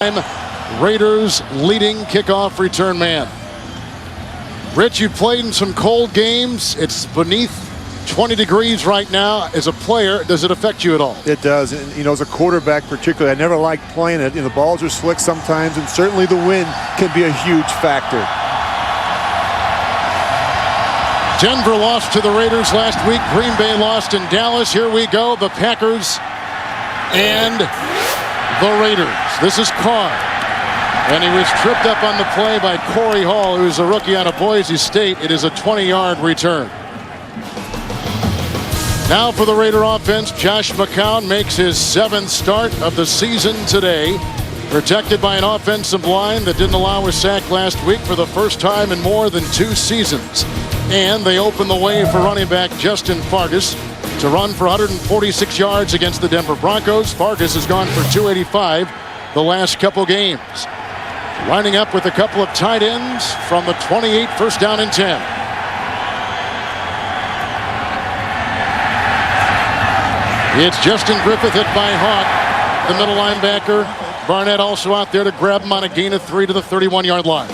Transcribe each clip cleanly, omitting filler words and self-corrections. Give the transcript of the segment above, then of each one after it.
Raiders leading kickoff return man. Rich, you played in some cold games. It's beneath 20 degrees right now. As a player, does it affect you at all? It does. And, you know, as a quarterback particularly, I never liked playing it. You know, the balls are slick sometimes, and certainly the wind can be a huge factor. Denver lost to the Raiders last week. Green Bay lost in Dallas. Here we go, the Packers and the Raiders. This is Carr. And he was tripped up on the play by Corey Hall, who's a rookie out of Boise State. It is a 20-yard return. Now for the Raider offense, Josh McCown makes his 7th start of the season today. Protected by an offensive line that didn't allow a sack last week for the first time in more than 2 seasons. And they open the way for running back Justin Fargas to run for 146 yards against the Denver Broncos. Fargas has gone for 285 the last couple games. Lining up with a couple of tight ends from the 28, first down and 10. It's Justin Griffith hit by Hawk, the middle linebacker. Barnett also out there to grab him on a gain of 3 to the 31-yard line.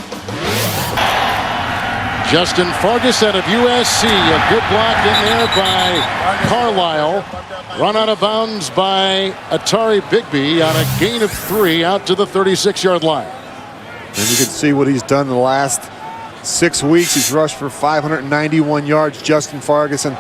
Justin Fargas out of USC, a good block in there by Carlisle. Run out of bounds by Atari Bigby on a gain of 3 out to the 36-yard line. And you can see what he's done in the last 6 weeks. He's rushed for 591 yards, Justin Fargas. And,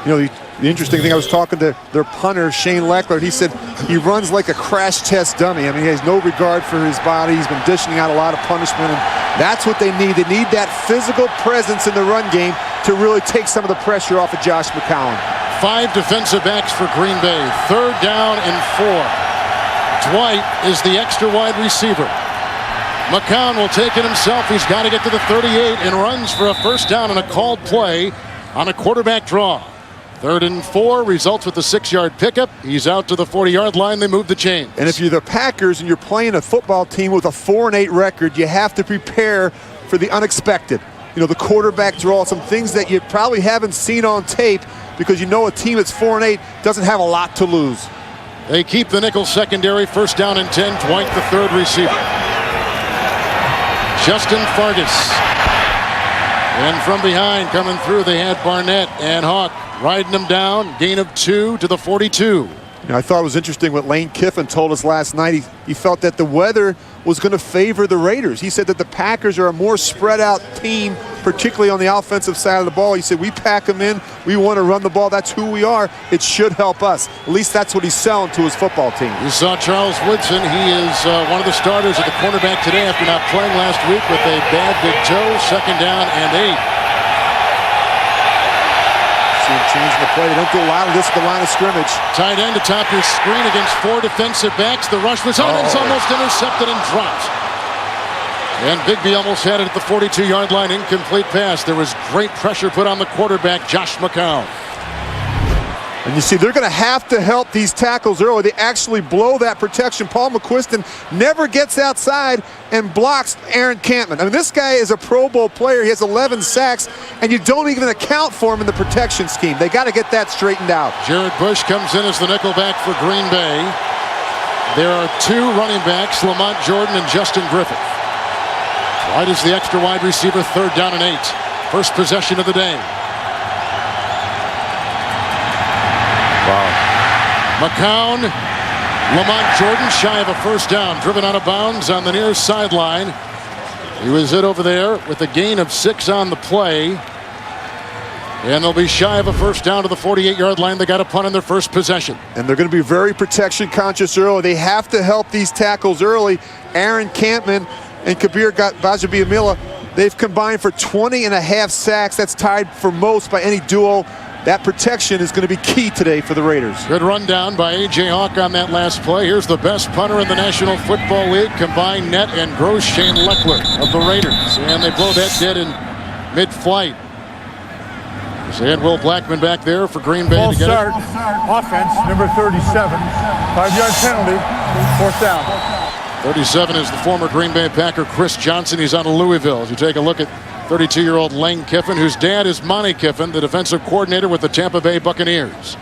you know, the interesting thing, I was talking to their punter, Shane Leckler. He said he runs like a crash test dummy. I mean, he has no regard for his body. He's been dishing out a lot of punishment, and that's what they need. They need that physical presence in the run game to really take some of the pressure off of Josh McCown. 5 defensive backs for Green Bay. 3rd down and 4. Dwight is the extra wide receiver. McCown will take it himself. He's got to get to the 38 and runs for a first down on a called play on a quarterback draw. 3rd and 4 results with a 6-yard pickup. He's out to the 40-yard line. They move the chains. And if you're the Packers and you're playing a football team with a 4-8 record, you have to prepare for the unexpected. You know, the quarterback draw, some things that you probably haven't seen on tape, because you know a team that's 4-8 doesn't have a lot to lose. They keep the nickel secondary. First down and 10. Dwight, the 3rd receiver. Justin Fargas. And from behind, coming through, they had Barnett and Hawk riding them down. Gain of 2 to the 42. You know, I thought it was interesting what Lane Kiffin told us last night. He felt that the weather was going to favor the Raiders. He said that the Packers are a more spread out team, particularly on the offensive side of the ball. He said, we pack them in. We want to run the ball. That's who we are. It should help us. At least that's what he's selling to his football team. You saw Charles Woodson. He is one of the starters at the cornerback today after not playing last week with a bad big toe. 2nd down and 8. See him changing the play. They don't do a lot of this at the line of scrimmage. Tight end atop your screen against 4 defensive backs. The rush was on. It's almost intercepted and dropped. And Bigby almost had it at the 42-yard line. Incomplete pass. There was great pressure put on the quarterback, Josh McCown. And you see, they're going to have to help these tackles early. They actually blow that protection. Paul McQuiston never gets outside and blocks Aaron Campman. I mean, this guy is a Pro Bowl player. He has 11 sacks, and you don't even account for him in the protection scheme. They got to get that straightened out. Jared Bush comes in as the nickelback for Green Bay. There are 2 running backs, Lamont Jordan and Justin Griffith. White is the extra wide receiver, 3rd down and 8. First possession of the day. Wow. McCown, Lamont Jordan shy of a first down, driven out of bounds on the near sideline. He was hit over there with a gain of 6 on the play. And they'll be shy of a first down to the 48-yard line. They got a punt on their first possession. And they're going to be very protection conscious early. They have to help these tackles early. Aaron Campman and Kabir Gbajabiamila, they've combined for 20.5 sacks. That's tied for most by any duo. That protection is going to be key today for the Raiders. Good rundown by A.J. Hawk on that last play. Here's the best punter in the National Football League, combined net and gross, Shane Leckler of the Raiders. And they blow that dead in mid-flight. They had Will Blackman back there for Green Bay to get start. Offense, number 37. 5-yard penalty, 4th down. 37 is the former Green Bay Packer, Chris Johnson. He's out of Louisville. As you take a look at 32-year-old Lane Kiffin, whose dad is Monty Kiffin, the defensive coordinator with the Tampa Bay Buccaneers.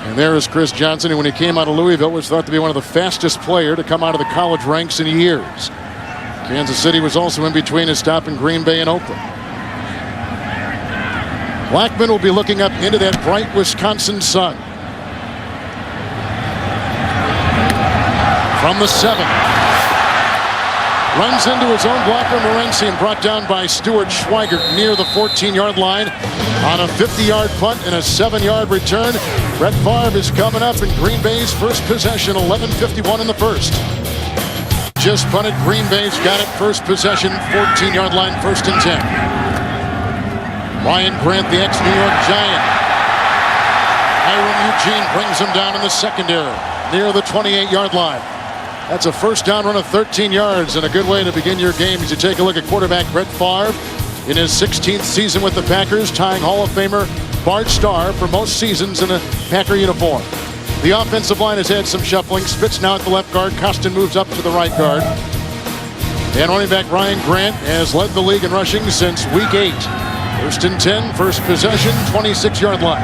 And there is Chris Johnson, who when he came out of Louisville was thought to be one of the fastest players to come out of the college ranks in years. Kansas City was also in between his stop in Green Bay and Oakland. Blackman will be looking up into that bright Wisconsin sun. From the 7. Runs into his own blocker, Morency, and brought down by Stuart Schweigert near the 14-yard line on a 50-yard punt and a 7-yard return. Brett Favre is coming up in Green Bay's first possession, 11:51 in the first. Just punted. Green Bay's got it. First possession, 14-yard line, 1st and 10. Ryan Grant, the ex-New York Giant. Hiram Eugene brings him down in the secondary near the 28-yard line. That's a first down run of 13 yards, and a good way to begin your game as you take a look at quarterback Brett Favre in his 16th season with the Packers, tying Hall of Famer Bart Starr for most seasons in a Packer uniform. The offensive line has had some shuffling. Spitz now at the left guard. Costin moves up to the right guard. And running back Ryan Grant has led the league in rushing since week 8. 1st and 10, first possession, 26-yard line.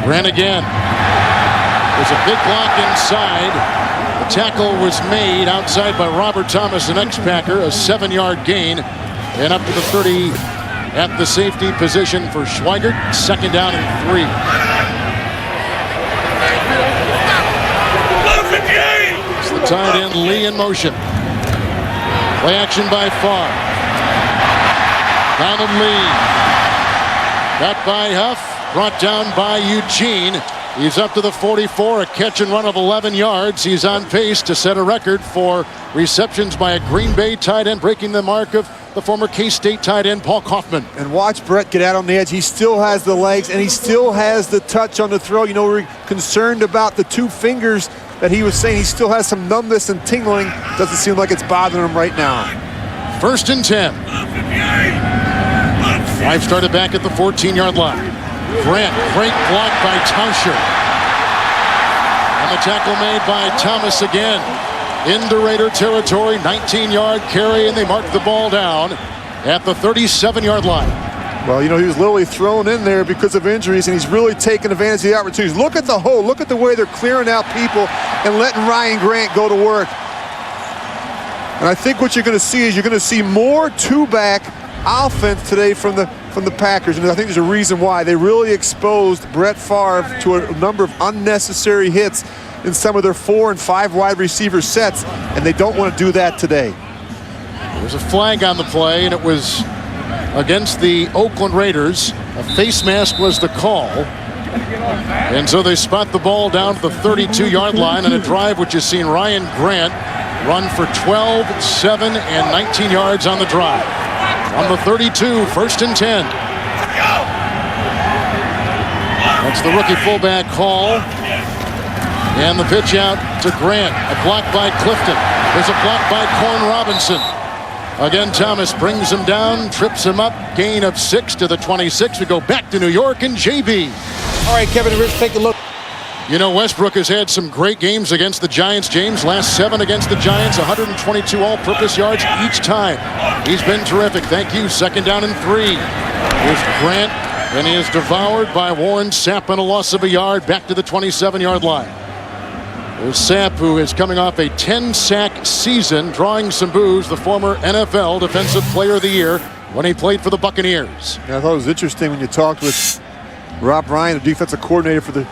Grant again. There's a big block inside. The tackle was made outside by Robert Thomas, an ex-Packer, a 7-yard gain. And up to the 30 at the safety position for Schweigert. 2nd down and 3. It's the tight end Lee in motion. Play action by Favre. Donald Lee. Got by Huff. Brought down by Eugene. He's up to the 44, a catch and run of 11 yards. He's on pace to set a record for receptions by a Green Bay tight end, breaking the mark of the former K-State tight end Paul Kaufman. And watch Brett get out on the edge. He still has the legs, and he still has the touch on the throw. You know, we're concerned about the 2 fingers that he was saying. He still has some numbness and tingling. Doesn't seem like it's bothering him right now. 1st and 10. Drive started back at the 14-yard line. Grant, great block by Tauscher. And the tackle made by Thomas again. Into Raider territory, 19-yard carry, and they mark the ball down at the 37-yard line. Well, you know, he was literally thrown in there because of injuries, and he's really taken advantage of the opportunities. Look at the hole. Look at the way they're clearing out people and letting Ryan Grant go to work. And I think what you're going to see is you're going to see more 2-back offense today from the Packers, and I think there's a reason why. They really exposed Brett Favre to a number of unnecessary hits in some of their 4 and 5 wide receiver sets, and they don't want to do that today. There was a flag on the play, and it was against the Oakland Raiders. A face mask was the call, and so they spot the ball down to the 32-yard line on a drive which has seen Ryan Grant run for 12, 7, and 19 yards on the drive. On the 32, 1st and 10. That's the rookie fullback Hall. And the pitch out to Grant. A block by Clifton. There's a block by Corn Robinson. Again, Thomas brings him down, trips him up. Gain of 6 to the 26. We go back to New York and JB. All right, Kevin and Rich, take a look. You know, Westbrook has had some great games against the Giants, James. Last 7 against the Giants, 122 all-purpose yards each time. He's been terrific. Thank you. 2nd down and 3. Here's Grant, and he is devoured by Warren Sapp on a loss of a yard back to the 27-yard line. There's Sapp, who is coming off a 10-sack season, drawing some boos, the former NFL Defensive Player of the Year when he played for the Buccaneers. Yeah, I thought it was interesting when you talked with Rob Ryan, the defensive coordinator for the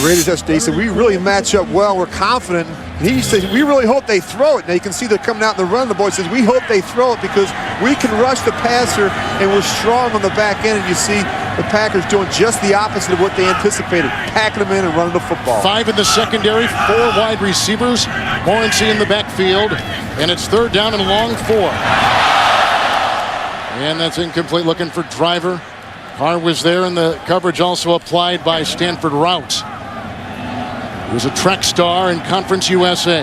Raiders yesterday. He said, we really match up well. We're confident. And he said, we really hope they throw it. Now you can see they're coming out in the run. The boy says, we hope they throw it because we can rush the passer and we're strong on the back end. And you see the Packers doing just the opposite of what they anticipated, packing them in and running the football. 5 in the secondary, 4 wide receivers. Morency in the backfield. And it's 3rd down and long 4. And that's incomplete, looking for Driver. Carr was there, and the coverage also applied by Stanford Rout. He was a track star in Conference USA.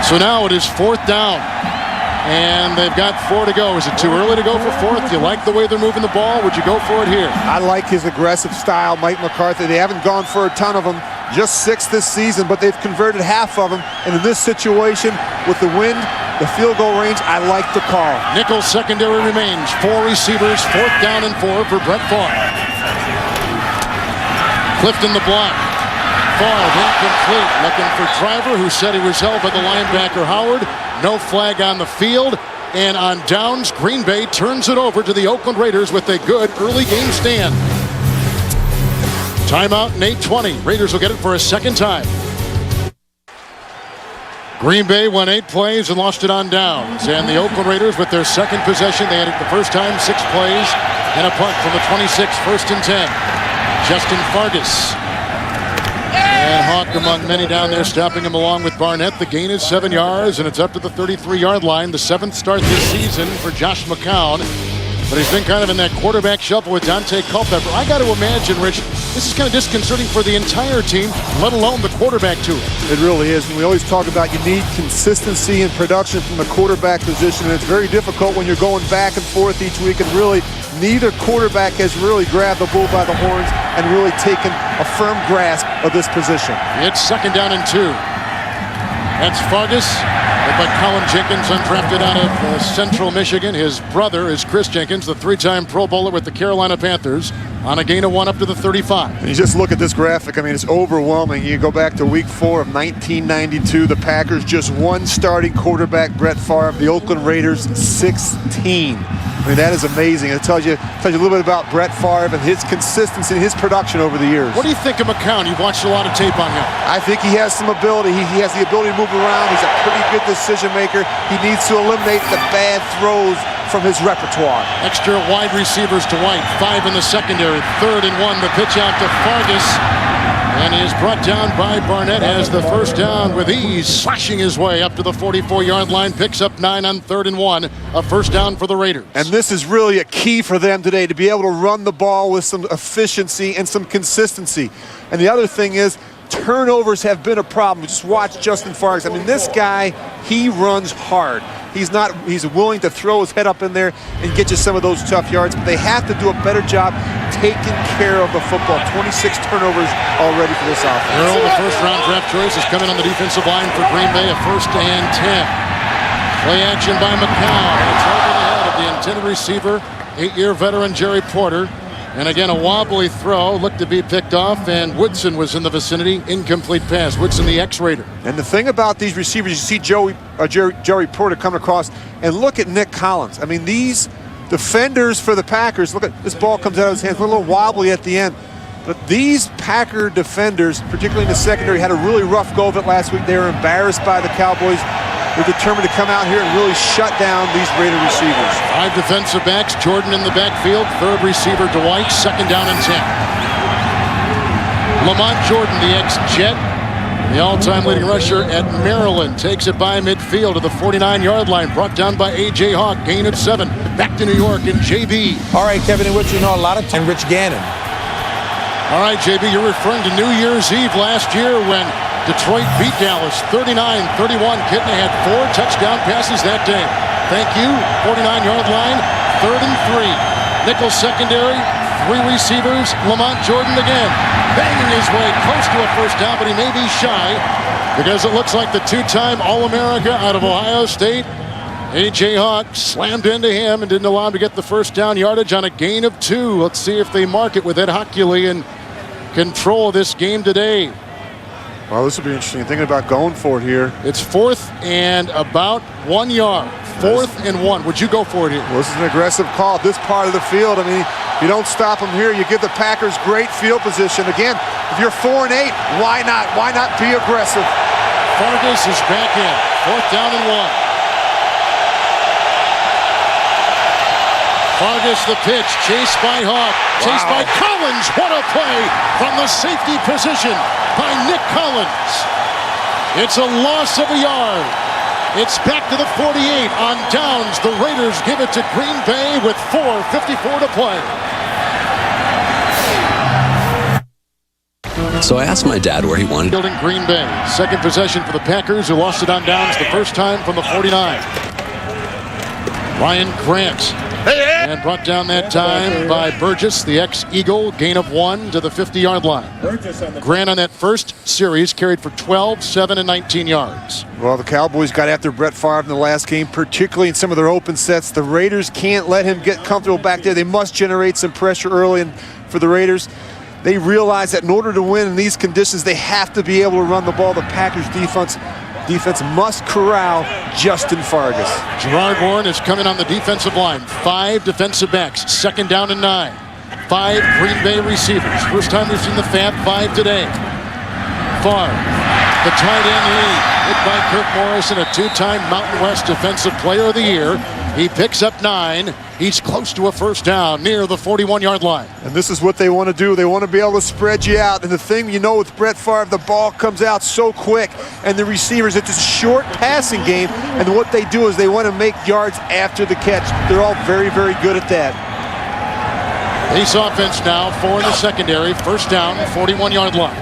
So now it is 4th down, and they've got 4 to go. Is it too early to go for 4th? Do you like the way they're moving the ball? Would you go for it here? I like his aggressive style, Mike McCarthy. They haven't gone for a ton of them, just 6 this season, but they've converted half of them. And in this situation, with the wind the field goal range, I like the call. Nickel secondary remains. 4 receivers, 4th down and 4 for Brett Favre. Clifton the block. Favre incomplete. Looking for Driver, who said he was held by the linebacker Howard. No flag on the field. And on downs, Green Bay turns it over to the Oakland Raiders with a good early game stand. Timeout and 8:20. Raiders will get it for a second time. Green Bay won 8 plays and lost it on downs. And the Oakland Raiders with their second possession, they had it the first time, 6 plays and a punt from the 26, 1st and 10. Justin Fargas. And Hawk among many down there, stopping him along with Barnett. The gain is 7 yards, and it's up to the 33-yard line. The 7th start this season for Josh McCown. But he's been kind of in that quarterback shuffle with Dante Culpepper. I got to imagine, Rich, this is kind of disconcerting for the entire team, let alone the quarterback too. It really is. And we always talk about you need consistency and production from the quarterback position. And it's very difficult when you're going back and forth each week. And really, neither quarterback has really grabbed the bull by the horns and really taken a firm grasp of this position. It's 2nd down and 2. That's Fargas, but Colin Jenkins, undrafted out of Central Michigan. His brother is Chris Jenkins, the 3-time Pro Bowler with the Carolina Panthers, on a gain of 1 up to the 35. And you just look at this graphic. I mean, it's overwhelming. You go back to week 4 of 1992. The Packers just 1 starting quarterback, Brett Favre. The Oakland Raiders, 16. I mean, that is amazing. It tells you a little bit about Brett Favre and his consistency and his production over the years. What do you think of McCown? You've watched a lot of tape on him. I think he has some ability. He has the ability to move around. He's a pretty good decision maker. He needs to eliminate the bad throws from his repertoire. Extra wide receivers to White. 5 in the secondary. 3rd and 1. The pitch out to Fargas. And he is brought down by Barnett as the first down with ease, slashing his way up to the 44-yard line. Picks up 9 on 3rd and 1. A first down for the Raiders. And this is really a key for them today, to be able to run the ball with some efficiency and some consistency. And the other thing is, turnovers have been a problem. Just watch Justin Fargas. I mean, this guy, he runs hard. He's willing to throw his head up in there and get you some of those tough yards, but they have to do a better job taking care of the football. 26 turnovers already for this offense. Earl, the first-round draft choice, is coming on the defensive line for Green Bay, a 1st and 10. Play action by McCown. It's over the head of the intended receiver, 8-year veteran Jerry Porter. And again, a wobbly throw, looked to be picked off, and Woodson was in the vicinity. Incomplete pass. Woodson, the ex-Raider. And the thing about these receivers, you see Jerry Porter coming across, and look at Nick Collins. I mean, these defenders for the Packers, look at this ball comes out of his hands, a little wobbly at the end. But these Packer defenders, particularly in the secondary, had a really rough go of it last week. They were embarrassed by the Cowboys. They're determined to come out here and really shut down these Raider receivers. 5 defensive backs, Jordan in the backfield, 3rd receiver Dwight, 2nd down and 10. Lamont Jordan, the ex-Jet, the all-time leading rusher at Maryland, takes it by midfield to the 49-yard line, brought down by A.J. Hawk, gain of 7. Back to New York in JB. All right, Kevin, in which you know a lot of time, Rich Gannon. All right, JB, you're referring to New Year's Eve last year when Detroit beat Dallas 39-31. Kidney had 4 touchdown passes that day. Thank you. 49-yard line, 3rd and 3. Nickel secondary, 3 receivers. Lamont Jordan again, banging his way close to a first down, but he may be shy because it looks like the 2-time All-America out of Ohio State, A.J. Hawk, slammed into him and didn't allow him to get the first down yardage on a gain of 2. Let's see if they mark it with Ed Hockley in control of this game today. Well, this will be interesting. Thinking about going for it here. It's 4th and about 1 yard. 4th and 1. Would you go for it here? Well, this is an aggressive call. This part of the field, I mean, you don't stop them here. You give the Packers great field position. Again, if you're 4 and 8, why not? Why not be aggressive? Fargas is back in. 4th down and 1. Fargas the pitch, chased by Hawk, chased by Collins. What a play from the safety position by Nick Collins. It's a loss of a yard. It's back to the 48 on downs. The Raiders give it to Green Bay with 4:54 to play. So I asked my dad where he wanted. Building Green Bay. 2nd possession for the Packers, who lost it on downs the first time from the 49. Ryan Grant And brought down that time by Burgess, the ex-Eagle, gain of 1 to the 50-yard line. Grant on that first series carried for 12, 7, and 19 yards. Well, the Cowboys got after Brett Favre in the last game, particularly in some of their open sets. The Raiders can't let him get comfortable back there. They must generate some pressure early, and for the Raiders, they realize that in order to win in these conditions, they have to be able to run the ball. The Packers defense must corral Justin Fargas. Gerard Warren is coming on the defensive line. 5 defensive backs, 2nd down and 9. 5 Green Bay receivers. First time we've seen the Fab 5 today. Favre, the tight end lead, hit by Kirk Morrison, a 2-time Mountain West Defensive Player of the Year. He picks up 9. He's close to a first down near the 41-yard line. And this is what they want to do. They want to be able to spread you out. And the thing you know with Brett Favre, the ball comes out so quick. And the receivers, it's a short passing game. And what they do is they want to make yards after the catch. They're all very, very good at that. Ace offense now, 4 in the secondary. First down, 41-yard line.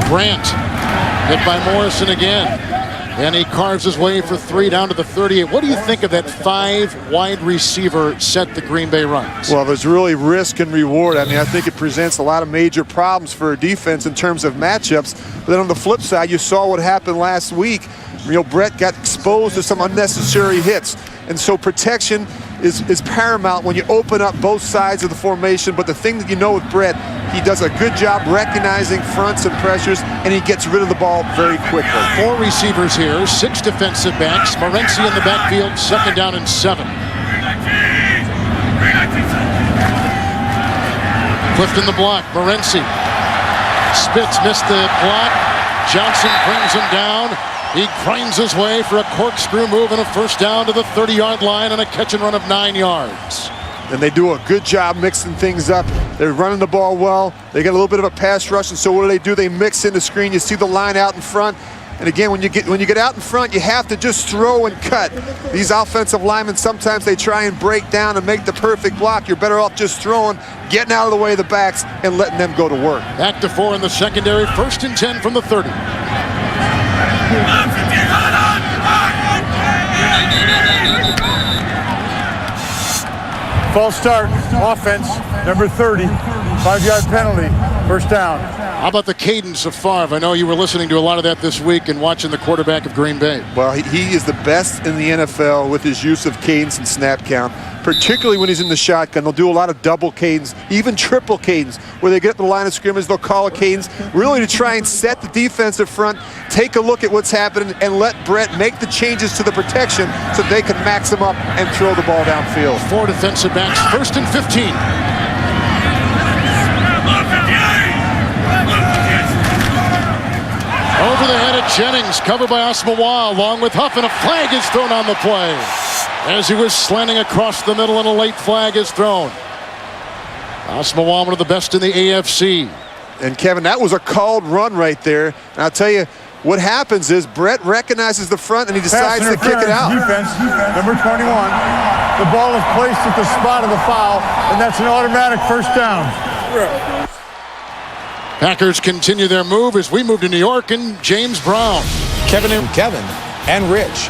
Grant hit by Morrison again. And he carves his way for 3 down to the 38. What do you think of that 5 wide receiver set the Green Bay runs? Well, there's really risk and reward. I mean, I think it presents a lot of major problems for a defense in terms of matchups. But then on the flip side, you saw what happened last week. You know, Brett got exposed to some unnecessary hits. And so protection is paramount when you open up both sides of the formation. But the thing that you know with Brett, he does a good job recognizing fronts and pressures, and he gets rid of the ball very quickly. 4 receivers here, 6 defensive backs. Morency in the backfield, 2nd down and 7. Clifton the block, Morency. Spitz missed the block. Johnson brings him down. He grinds his way for a corkscrew move and a first down to the 30-yard line and a catch and run of 9 yards. And they do a good job mixing things up. They're running the ball well. They got a little bit of a pass rush, and so what do? They mix in the screen. You see the line out in front. And again, when you get out in front, you have to just throw and cut. These offensive linemen, sometimes they try and break down and make the perfect block. You're better off just throwing, getting out of the way of the backs, and letting them go to work. Back to 4 in the secondary, 1st and 10 from the 30. False start, offense, number 30, 5-yard penalty, first down. How about the cadence of Favre? I know you were listening to a lot of that this week and watching the quarterback of Green Bay. Well, he is the best in the NFL with his use of cadence and snap count, particularly when he's in the shotgun. They'll do a lot of double cadence, even triple cadence, where they get up the line of scrimmage, they'll call a cadence, really to try and set the defensive front, take a look at what's happening, and let Brett make the changes to the protection so they can max him up and throw the ball downfield. 4 defensive backs, 1st and 15. Over the head of Jennings, covered by Osmawa, along with Huff, and a flag is thrown on the play. As he was slanting across the middle, and a late flag is thrown. Osmawa, one of the best in the AFC. And Kevin, that was a called run right there. And I'll tell you, what happens is Brett recognizes the front and he decides to kick it out. Defense, number 21. The ball is placed at the spot of the foul, and that's an automatic first down. Packers continue their move as we move to New York and James Brown. Kevin and Rich.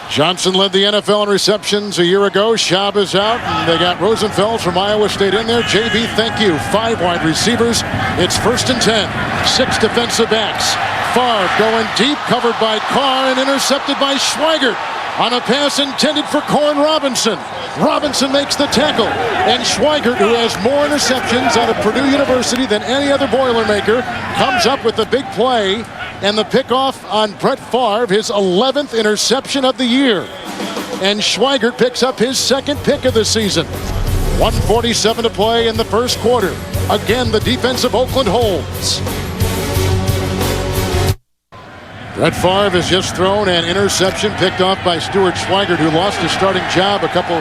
Johnson led the NFL in receptions a year ago. Schaub is out, and they got Rosenfeld from Iowa State in there. JB, thank you. 5 wide receivers. It's 1st and 10. 6 defensive backs. Favre going deep, covered by Carr and intercepted by Schweigert on a pass intended for Corn Robinson. Robinson makes the tackle, and Schweigert, who has more interceptions out of Purdue University than any other Boilermaker, comes up with the big play and the pickoff on Brett Favre, his 11th interception of the year. And Schweigert picks up his 2nd pick of the season. 1:47 to play in the first quarter. Again, the defense of Oakland holds. Brett Favre has just thrown an interception picked off by Stuart Schweigert, who lost his starting job a couple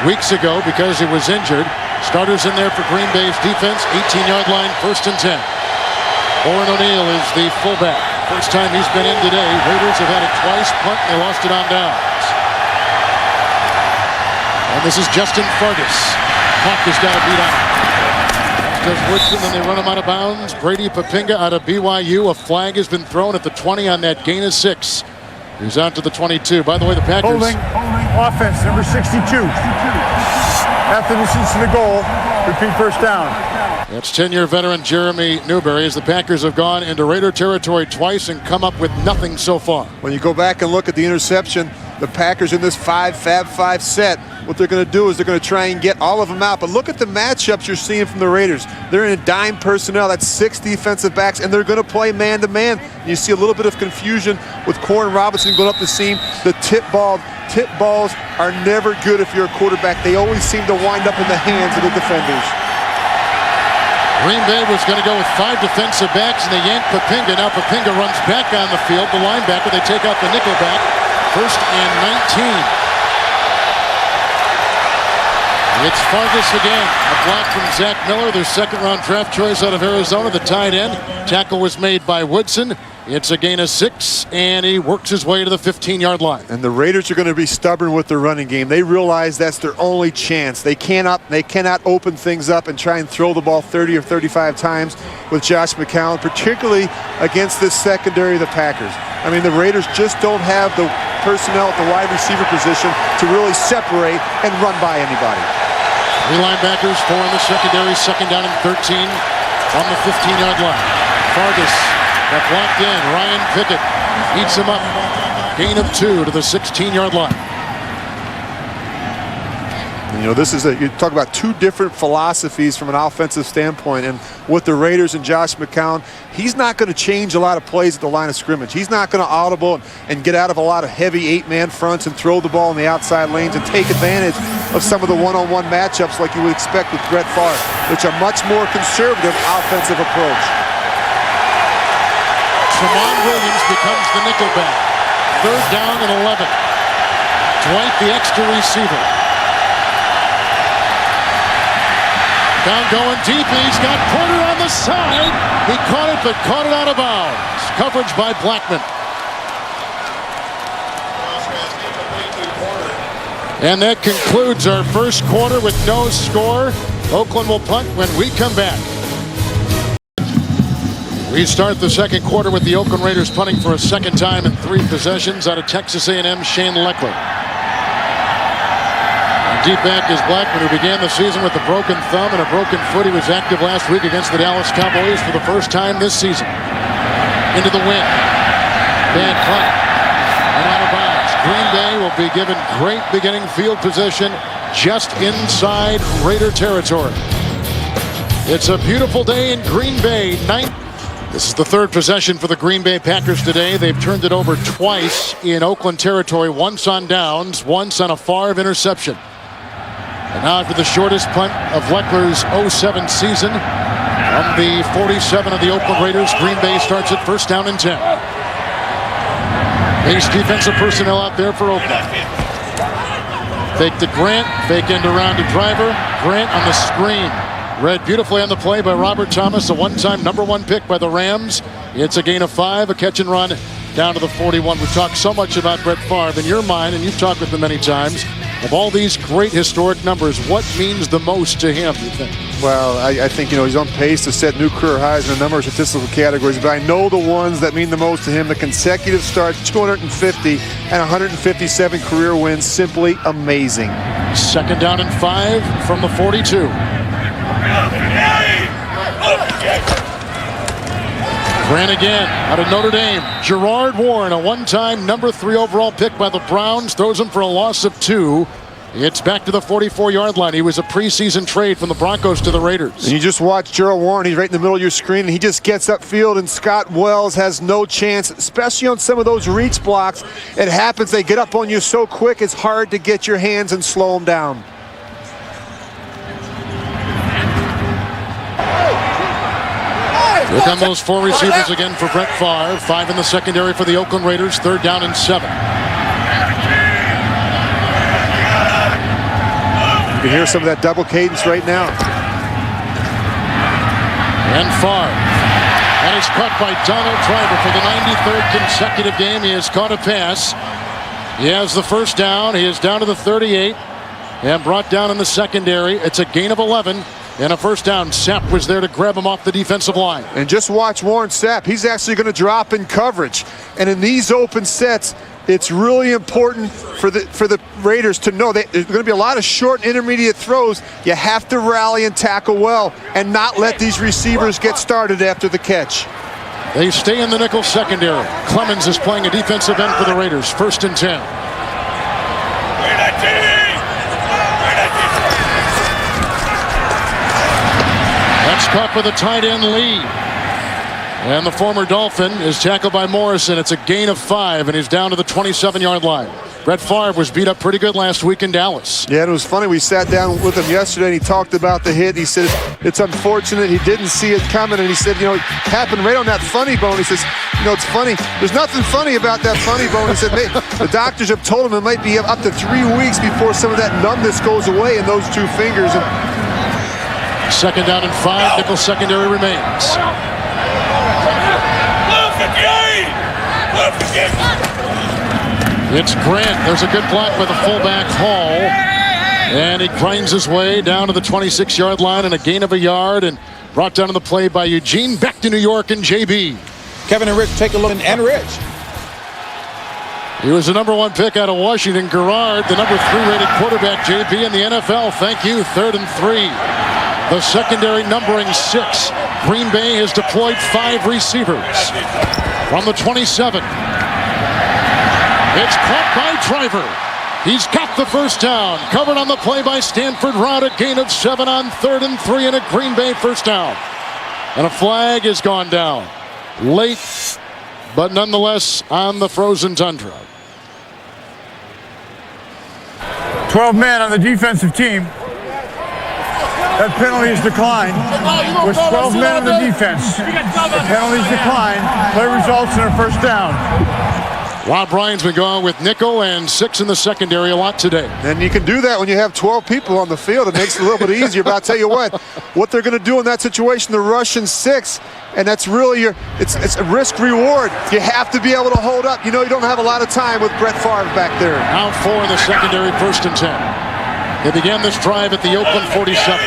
weeks ago because he was injured. Starters in there for Green Bay's defense, 18-yard line, 1st and 10. Oren O'Neal is the fullback. First time he's been in today. Raiders have had it twice, punt, and they lost it on downs. And this is Justin Fargas. Hawk has got to beat out. Does Woodson, and they run him out of bounds. Brady Papinga out of BYU. A flag has been thrown at the 20 on that gain of 6. He's out to the 22. By the way, the Packers... Holding offense, number 62. After the distance to the goal, repeat first down. That's 10-year veteran Jeremy Newberry as the Packers have gone into Raider territory twice and come up with nothing so far. When you go back and look at the interception, the Packers in this 5-5 set, what they're going to do is they're going to try and get all of them out. But look at the matchups you're seeing from the Raiders. They're in a dime personnel. That's 6 defensive backs, and they're going to play man-to-man. You see a little bit of confusion with Corn Robinson going up the seam. The tip balls are never good if you're a quarterback. They always seem to wind up in the hands of the defenders. Green Bay was going to go with 5 defensive backs, and they yanked Papinga. Now Papinga runs back on the field. The linebacker, they take out the nickel back. 1st and 19. It's Fargas again. A block from Zach Miller, their 2nd-round draft choice out of Arizona, the tight end. Tackle was made by Woodson. It's a gain of 6, and he works his way to the 15-yard line. And the Raiders are going to be stubborn with their running game. They realize that's their only chance. They cannot open things up and try and throw the ball 30 or 35 times with Josh McCown, particularly against this secondary of the Packers. I mean, the Raiders just don't have the personnel at the wide receiver position to really separate and run by anybody. 3 linebackers, 4 in the secondary, 2nd down and 13 on the 15-yard line. Fargas got blocked in. Ryan Pickett eats him up. Gain of 2 to the 16-yard line. You know, you talk about 2 different philosophies from an offensive standpoint, and with the Raiders and Josh McCown, he's not going to change a lot of plays at the line of scrimmage. He's not going to audible and get out of a lot of heavy 8-man fronts and throw the ball in the outside lanes and take advantage of some of the one-on-one matchups like you would expect with Brett Favre, which are much more conservative offensive approach. Tramon Williams becomes the nickelback. 3rd down and 11. Dwight, the extra receiver. Down going deep, he's got Porter on the side. He caught it, but caught it out of bounds. Coverage by Blackman. And that concludes our 1st quarter with no score. Oakland will punt when we come back. We start the 2nd quarter with the Oakland Raiders punting for a 2nd time in 3 possessions out of Texas A&M Shane Leckler. Deep back is Blackman, who began the season with a broken thumb and a broken foot. He was active last week against the Dallas Cowboys for the first time this season. Into the wind. Bad punt. And out of bounds. Green Bay will be given great beginning field position just inside Raider territory. It's a beautiful day in Green Bay. This is the 3rd possession for the Green Bay Packers today. They've turned it over twice in Oakland territory, once on downs, once on a Favre interception. And now after the shortest punt of Leckler's 07 season, from the 47 of the Oakland Raiders, Green Bay starts at 1st down and 10. Base defensive personnel out there for Oakland. Fake to Grant, fake end around to Driver. Grant on the screen. Read beautifully on the play by Robert Thomas, a one-time #1 pick by the Rams. It's a gain of 5, a catch and run down to the 41. We've talked so much about Brett Favre. In your mind, and you've talked with him many times, of all these great historic numbers, what means the most to him, you think? Well, I think, you know, he's on pace to set new career highs in a number of statistical categories, but I know the ones that mean the most to him. The consecutive starts, 250 and 157 career wins, simply amazing. 2nd down and 5 from the 42. Grant again out of Notre Dame. Gerard Warren, a one-time #3 overall pick by the Browns, throws him for a loss of 2. It's back to the 44-yard line. He was a preseason trade from the Broncos to the Raiders. And you just watch Gerald Warren. He's right in the middle of your screen, and he just gets upfield, and Scott Wells has no chance, especially on some of those reach blocks. It happens. They get up on you so quick, it's hard to get your hands and slow them down. Here come those 4 receivers again for Brett Favre. 5 in the secondary for the Oakland Raiders. 3rd down and 7. You can hear some of that double cadence right now. And Favre. That is caught by Donald Driver for the 93rd consecutive game. He has caught a pass. He has the 1st down. He is down to the 38 and brought down in the secondary. It's a gain of 11. And a 1st down. Sapp was there to grab him off the defensive line. And just watch Warren Sapp. He's actually going to drop in coverage. And in these open sets, it's really important for the Raiders to know that there's going to be a lot of short and intermediate throws. You have to rally and tackle well and not let these receivers get started after the catch. They stay in the nickel secondary. Clemens is playing a defensive end for the Raiders. 1st and 10. That's caught for the tight end lead. And the former Dolphin is tackled by Morrison. It's a gain of 5, and he's down to the 27-yard line. Brett Favre was beat up pretty good last week in Dallas. Yeah, and it was funny. We sat down with him yesterday, and he talked about the hit. He said it's unfortunate. He didn't see it coming, and he said, you know, it happened right on that funny bone. He says, you know, it's funny. There's nothing funny about that funny bone. He said, the doctors have told him it might be up to 3 weeks before some of that numbness goes away in those 2 fingers. And 2nd down and 5. Nickel secondary remains. It's Grant. There's a good block by the fullback Hall. And he grinds his way down to the 26-yard line and a gain of a yard, and brought down on the play by Eugene. Back to New York and JB. Kevin and Rich take a look. And Rich. He was the #1 pick out of Washington. Garrard, the #3 rated quarterback, JB, in the NFL. Thank you. 3rd and 3. The secondary numbering 6. Green Bay has deployed 5 receivers. From the 27. It's caught by Driver. He's got the 1st down. Covered on the play by Stanford Route. A gain of 7 on 3rd and 3 and a Green Bay 1st down. And a flag has gone down. Late, but nonetheless on the frozen tundra. 12 men on the defensive team. That penalty is declined. With 12 men on the defense, the penalty is declined. Play results in a 1st down. Rob Ryan's been going with nickel and 6 in the secondary a lot today. And you can do that when you have 12 people on the field. It makes it a little bit easier. But I'll tell you what they're going to do in that situation, they're rushing 6. And that's really it's a risk reward. You have to be able to hold up. You know you don't have a lot of time with Brett Favre back there. Now 4 in the secondary, 1st and 10. They began this drive at the Oakland 47.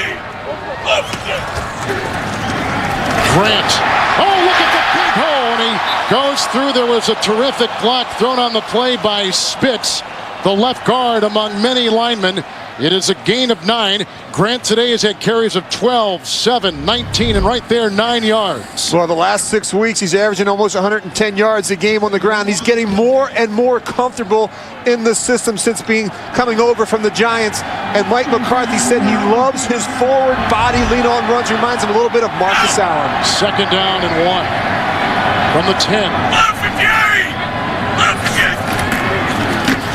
Grant. Oh, look at the big hole. And he goes through. There was a terrific block thrown on the play by Spitz, the left guard among many linemen. It is a gain of 9. Grant today has had carries of 12, 7, 19, and right there 9 yards. Well, the last 6 weeks, he's averaging almost 110 yards a game on the ground. He's getting more and more comfortable in the system since coming over from the Giants. And Mike McCarthy said he loves his forward body lean-on runs. Reminds him a little bit of Marcus Allen. 2nd down and 1 from the 10.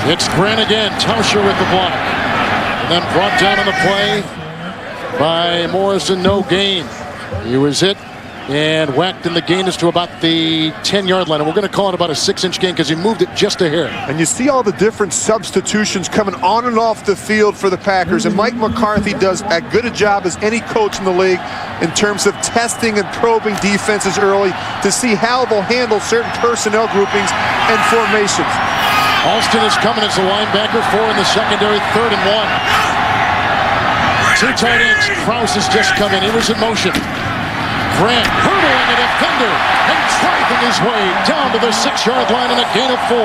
It's Grant again. Tauscher with the block. Then brought down on the play by Morrison. No gain. He was hit and whacked, and the gain is to about the 10-yard line. And we're going to call it about a 6-inch gain because he moved it just a hair. And you see all the different substitutions coming on and off the field for the Packers. And Mike McCarthy does as good a job as any coach in the league in terms of testing and probing defenses early to see how they'll handle certain personnel groupings and formations. Alston is coming as a linebacker, 4 in the secondary, 3rd and 1. 2 tight ends. Krause has just come in. He was in motion. Grant hurdling a defender and driving his way down to the 6-yard line and a gain of 4.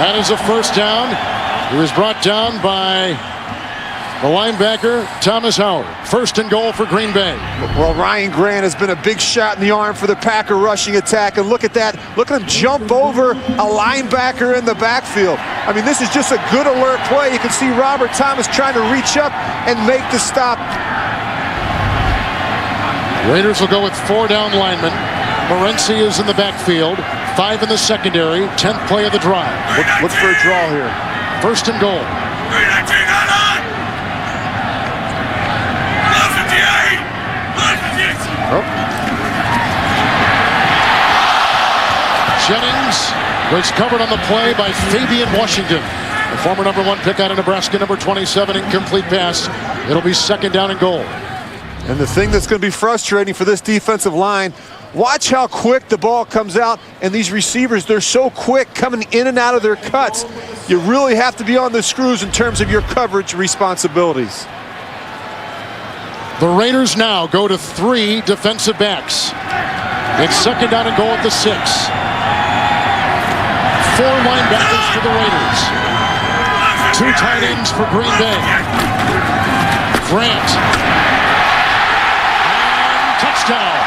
That is a 1st down. He was brought down by the linebacker, Thomas Howard. 1st and goal for Green Bay. Well, Ryan Grant has been a big shot in the arm for the Packer rushing attack. And look at that. Look at him jump over a linebacker in the backfield. I mean, this is just a good alert play. You can see Robert Thomas trying to reach up and make the stop. Raiders will go with 4 down linemen. Morency is in the backfield. 5 in the secondary. 10th play of the drive. Look for a draw here. 1st and goal. Jennings was covered on the play by Fabian Washington, the former #1 pick out of Nebraska, number 27, incomplete pass. It'll be 2nd down and goal. And the thing that's going to be frustrating for this defensive line, watch how quick the ball comes out. And these receivers, they're so quick coming in and out of their cuts. You really have to be on the screws in terms of your coverage responsibilities. The Raiders now go to 3 defensive backs. It's 2nd down and goal at the 6. 4 linebackers for the Raiders. 2 tight ends for Green Bay. Grant. And touchdown.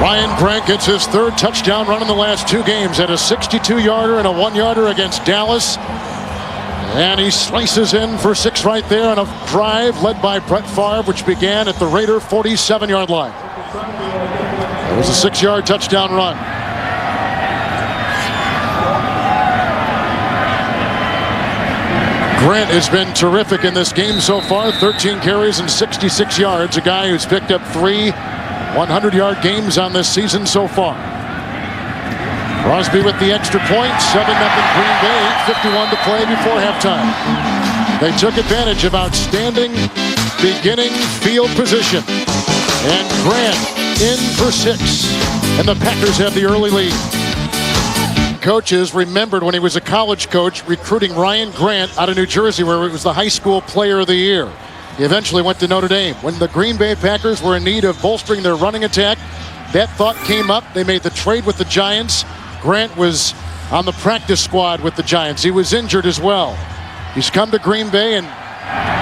Ryan Grant gets his 3rd touchdown run in the last 2 games. Had a 62-yarder and a 1-yarder against Dallas. And he slices in for 6 right there on a drive led by Brett Favre, which began at the Raider 47-yard line. It was a 6-yard touchdown run. Grant has been terrific in this game so far. 13 carries and 66 yards. A guy who's picked up 3 100-yard games on this season so far. Crosby with the extra point. 7-0 Green Bay. 8:51 to play before halftime. They took advantage of outstanding beginning field position. And Grant in for 6. And the Packers have the early lead. Coaches remembered when he was a college coach recruiting Ryan Grant out of New Jersey, where it was the high school player of the year. He eventually went to Notre Dame. When the Green Bay Packers were in need of bolstering their running attack, that thought came up. They made the trade with the Giants. Grant was on the practice squad with the Giants. He was injured as well. He's come to Green Bay and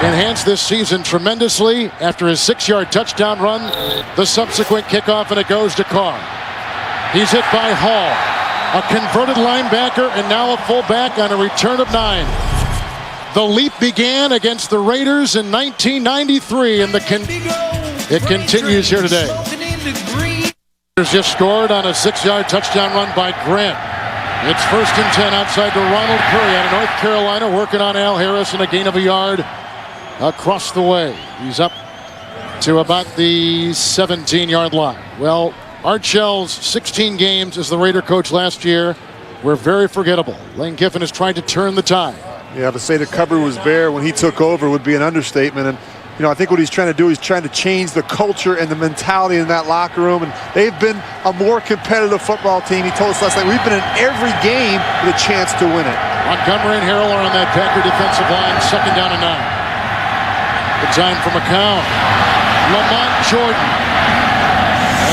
enhanced this season tremendously after his 6-yard touchdown run, the subsequent kickoff, and it goes to Carr. He's hit by Hall, a converted linebacker, and now a fullback on a return of 9. The leap began against the Raiders in 1993, and it continues here today. Raiders just scored on a 6-yard touchdown run by Grant. It's 1st and 10 outside to Ronald Curry out of North Carolina, working on Al Harris, and a gain of a yard across the way. He's up to about the 17-yard line. Well, Art Shell's 16 games as the Raider coach last year were very forgettable. Lane Kiffin has tried to turn the tide. Yeah, to say the cupboard was bare when he took over would be an understatement. And, you know, I think what he's trying to do is trying to change the culture and the mentality in that locker room. And they've been a more competitive football team. He told us last night, we've been in every game with a chance to win it. Montgomery and Harrell are on that Packer defensive line. 2nd down and 9. The time for McCown. Lamont Jordan.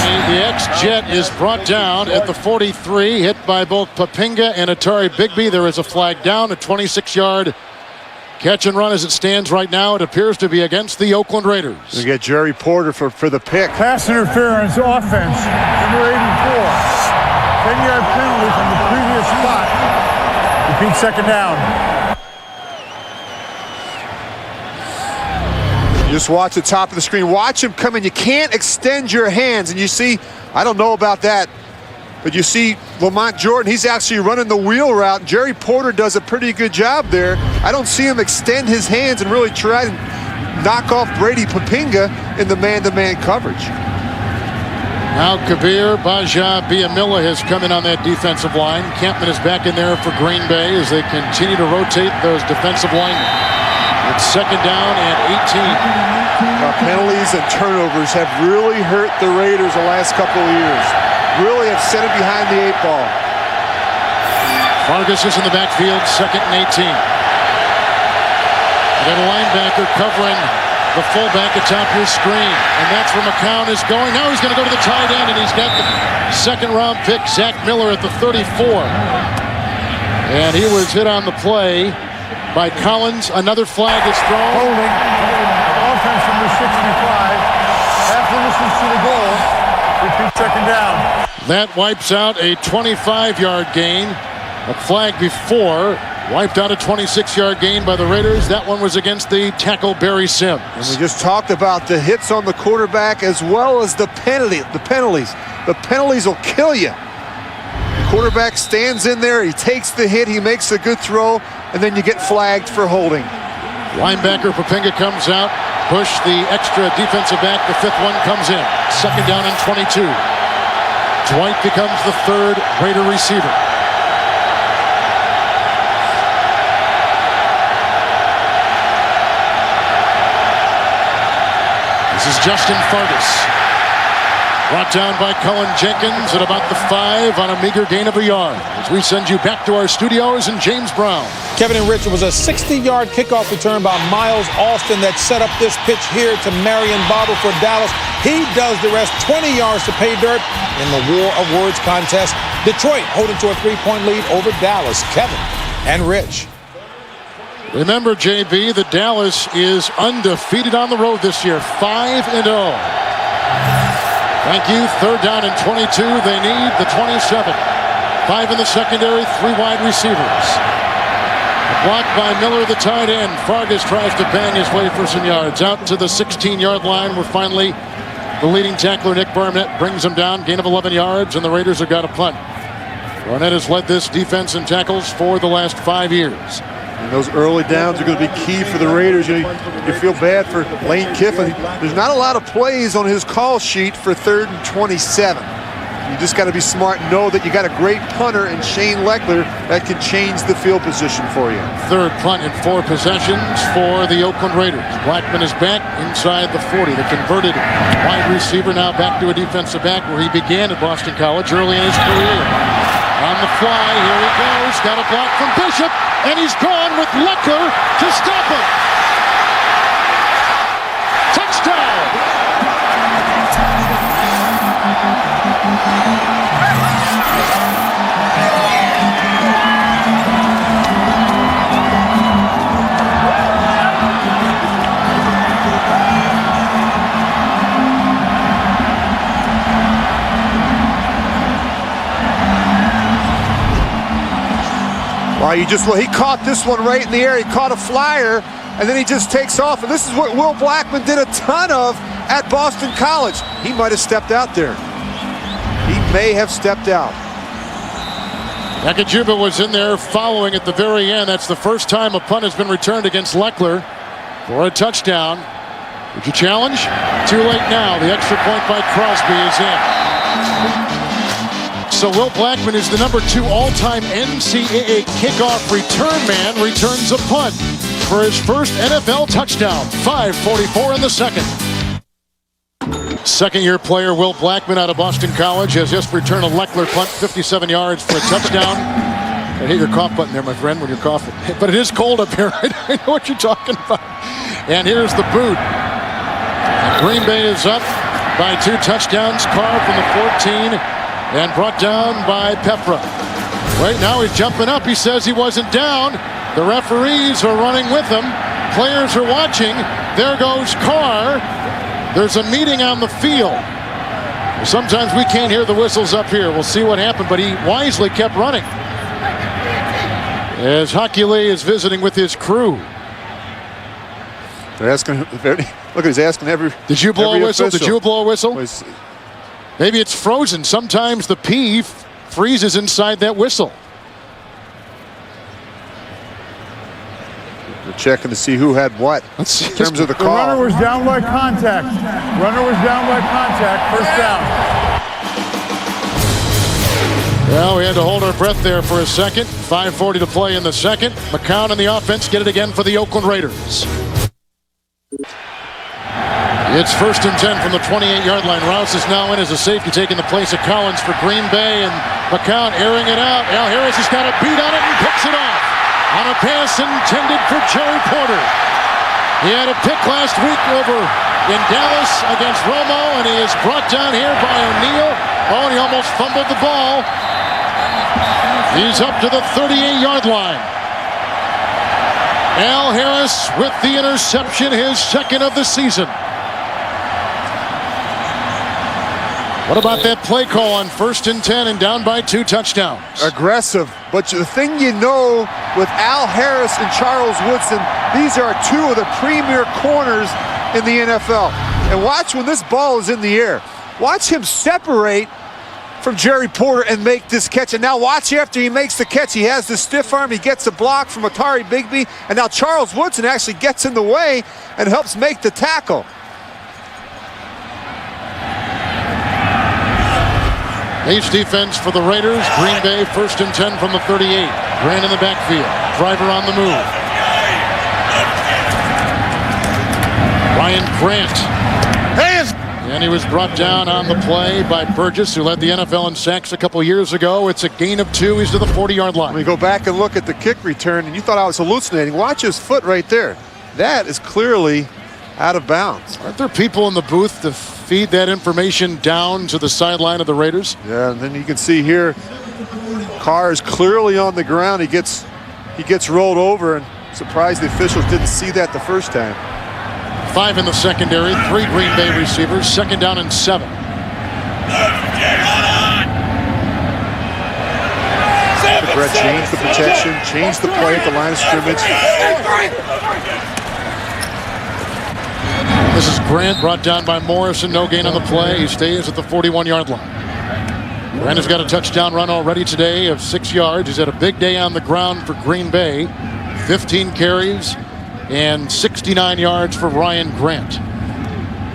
And the ex-Jet is brought down at the 43, hit by both Papinga and Atari Bigby. There is a flag down, a 26-yard catch and run as it stands right now. It appears to be against the Oakland Raiders. We get Jerry Porter for the pick. Pass interference offense, number 84. 10-yard penalty from the previous spot. Repeat 2nd down. Just watch the top of the screen. Watch him come in. You can't extend your hands. And you see, I don't know about that, but you see Lamont Jordan, he's actually running the wheel route. Jerry Porter does a pretty good job there. I don't see him extend his hands and really try to knock off Brady Papinga in the man-to-man coverage. Now Kabir Baja-Biamila has come in on that defensive line. Campman is back in there for Green Bay as they continue to rotate those defensive linemen. It's 2nd down and 18. Penalties and turnovers have really hurt the Raiders the last couple of years. Really have set them behind the 8 ball. Vargas is in the backfield, 2nd and 18. You got a linebacker covering the fullback atop your screen. And that's where McCown is going. Now he's going to go to the tight end, and he's got the 2nd-round pick, Zach Miller, at the 34. And he was hit on the play by Collins. Another flag is thrown. Holding. Offense number 65. After distance to the goal. Repeat 2nd down. That wipes out a 25-yard gain. A flag before wiped out a 26-yard gain by the Raiders. That one was against the tackle Barry Sims. And we just talked about the hits on the quarterback as well as the penalties. The penalties will kill you. The quarterback stands in there, he takes the hit, he makes a good throw, and then you get flagged for holding. Linebacker Papinga comes out. Bush, the extra defensive back, the 5th one comes in. 2nd down and 22. Dwight becomes the 3rd Raider receiver. This is Justin Fargas. Brought down by Cullen Jenkins at about the 5 on a meager gain of a yard. As we send you back to our studios in James Brown. Kevin and Rich, it was a 60-yard kickoff return by Miles Austin that set up this pitch here to Marion Barber for Dallas. He does the rest, 20 yards to pay dirt in the War of Words contest. Detroit holding to a 3-point lead over Dallas. Kevin and Rich. Remember, JB, that Dallas is undefeated on the road this year, 5-0. Thank you. Third down and 22. They need the 27. 5 in the secondary, 3 wide receivers. Blocked by Miller, the tight end. Fargas tries to bang his way for some yards. Out to the 16-yard line where finally the leading tackler, Nick Barnett, brings him down. Gain of 11 yards, and the Raiders have got a punt. Barnett has led this defense in tackles for the last 5 years. And those early downs are going to be key for the Raiders. You feel bad for Lane Kiffin. There's not a lot of plays on his call sheet for 3rd and 27. You just got to be smart and know that you got a great punter in Shane Leckler that can change the field position for you. Third punt in 4 possessions for the Oakland Raiders. Blackman is back inside the 40. The converted wide receiver now back to a defensive back where he began at Boston College early in his career. On the fly, here he goes. Got a block from Bishop, and he's gone with Leckler to stop him. Touchdown! Well, he caught this one right in the air. He caught a flyer, and then he just takes off. And this is what Will Blackman did a ton of at Boston College. He might have stepped out there. He may have stepped out. Nakajuba was in there following at the very end. That's the first time a punt has been returned against Leckler for a touchdown. Would you challenge? Too late now. The extra point by Crosby is in. So Will Blackman is the number 2 all-time NCAA kickoff return man, returns a punt for his first NFL touchdown. 5:44 in the second. Second-year player Will Blackman out of Boston College has just returned a Leckler punt, 57 yards for a touchdown. I hit your cough button there, my friend, when you're coughing. But it is cold up here. I know what you're talking about. And here's the boot. And Green Bay is up by 2 touchdowns. Carr from the 14 and brought down by Pepra. Right now he's jumping up. He says he wasn't down. The referees are running with him. Players are watching. There goes Carr. There's a meeting on the field. Sometimes we can't hear the whistles up here. We'll see what happened, but he wisely kept running. As Hockey is visiting with his crew. They're asking, look, he's asking every. Did you blow a whistle? Official. Did you blow a whistle? Maybe it's frozen. Sometimes the P freezes inside that whistle. We're checking to see who had what in terms of the call. The runner was down by contact. Runner was down by contact. First down. Well, we had to hold our breath there for a second. 5:40 to play in the second. McCown and the offense get it again for the Oakland Raiders. It's 1st and 10 from the 28-yard line. Rouse is now in as a safety, taking the place of Collins for Green Bay, and McCown airing it out. Al Harris has got a beat on it and picks it off on a pass intended for Jerry Porter. He had a pick last week over in Dallas against Romo, and he is brought down here by O'Neal. Oh, and he almost fumbled the ball. He's up to the 38-yard line. Al Harris with the interception, his second of the season. What about that play call on 1st and 10 and down by 2 touchdowns? Aggressive, but the thing you know with Al Harris and Charles Woodson, these are 2 of the premier corners in the NFL. And watch when this ball is in the air. Watch him separate from Jerry Porter and make this catch. And now watch after he makes the catch. He has the stiff arm. He gets a block from Atari Bigby. And now Charles Woodson actually gets in the way and helps make the tackle. Ace defense for the Raiders. Green Bay 1st and 10 from the 38. Grant in the backfield. Driver on the move. Ryan Grant. Hey! And he was brought down on the play by Burgess, who led the NFL in sacks a couple years ago. It's a gain of 2. He's to the 40-yard line. When we go back and look at the kick return, and you thought I was hallucinating, watch his foot right there. That is clearly out of bounds. Aren't there people in the booth to feed that information down to the sideline of the Raiders? Yeah, and then you can see here, Carr is clearly on the ground. He gets rolled over, and surprised the officials didn't see that the first time. 5 in the secondary, 3 Green Bay receivers, 2nd down and 7. Brett changed the protection, changed the play at the line of scrimmage. This is Grant, brought down by Morrison. No gain on the play. He stays at the 41-yard line. Grant has got a touchdown run already today of 6 yards. He's had a big day on the ground for Green Bay. 15 carries and 69 yards for Ryan Grant.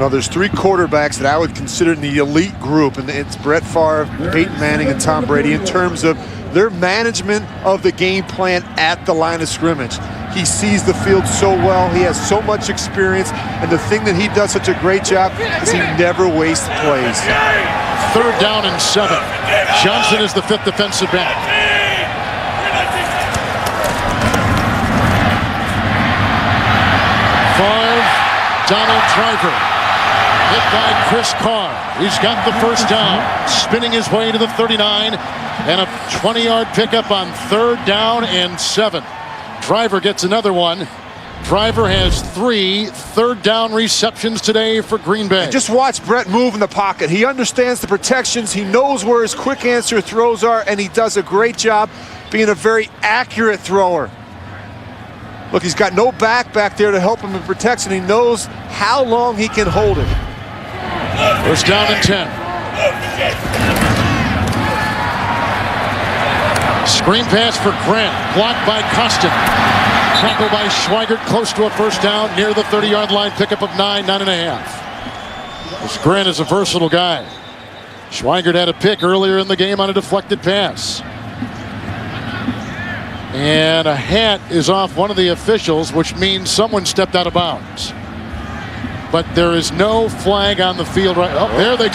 Now, there's 3 quarterbacks that I would consider in the elite group, and it's Brett Favre, Peyton Manning, and Tom Brady in terms of their management of the game plan at the line of scrimmage. He sees the field so well. He has so much experience, and the thing that he does such a great job is he never wastes plays. 3rd down and 7. Johnson is the 5th defensive back. Donald Driver hit by Chris Carr. He's got the first down, spinning his way to the 39, and a 20-yard pickup on 3rd down and 7. Driver gets another one. Driver has 3 3rd down receptions today for Green Bay. And just watch Brett move in the pocket. He understands the protections. He knows where his quick answer throws are, and he does a great job being a very accurate thrower. Look, he's got no back there to help him in protection. He knows how long he can hold it. 1st down and 10. Screen pass for Grant, blocked by Costin. Tackle by Schweigert, close to a 1st down, near the 30-yard line, pickup of 9.5. This Grant is a versatile guy. Schweigert had a pick earlier in the game on a deflected pass. And a hat is off one of the officials, which means someone stepped out of bounds. But there is no flag on the field right. Oh, there they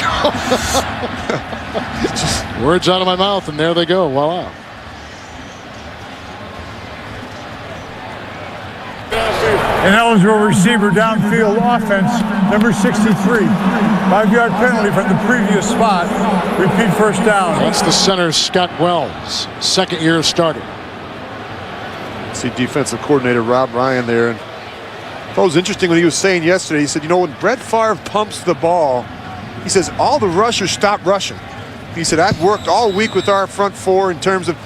go. Words out of my mouth, and there they go. Voila. An eligible receiver downfield offense, number 63. 5-yard penalty from the previous spot. Repeat 1st down. That's the center, Scott Wells, 2nd-year starter. See defensive coordinator Rob Ryan there. And I thought it was interesting when he was saying yesterday, he said, you know, when Brett Favre pumps the ball, he says all the rushers stop rushing. He said, I've worked all week with our front 4 in terms of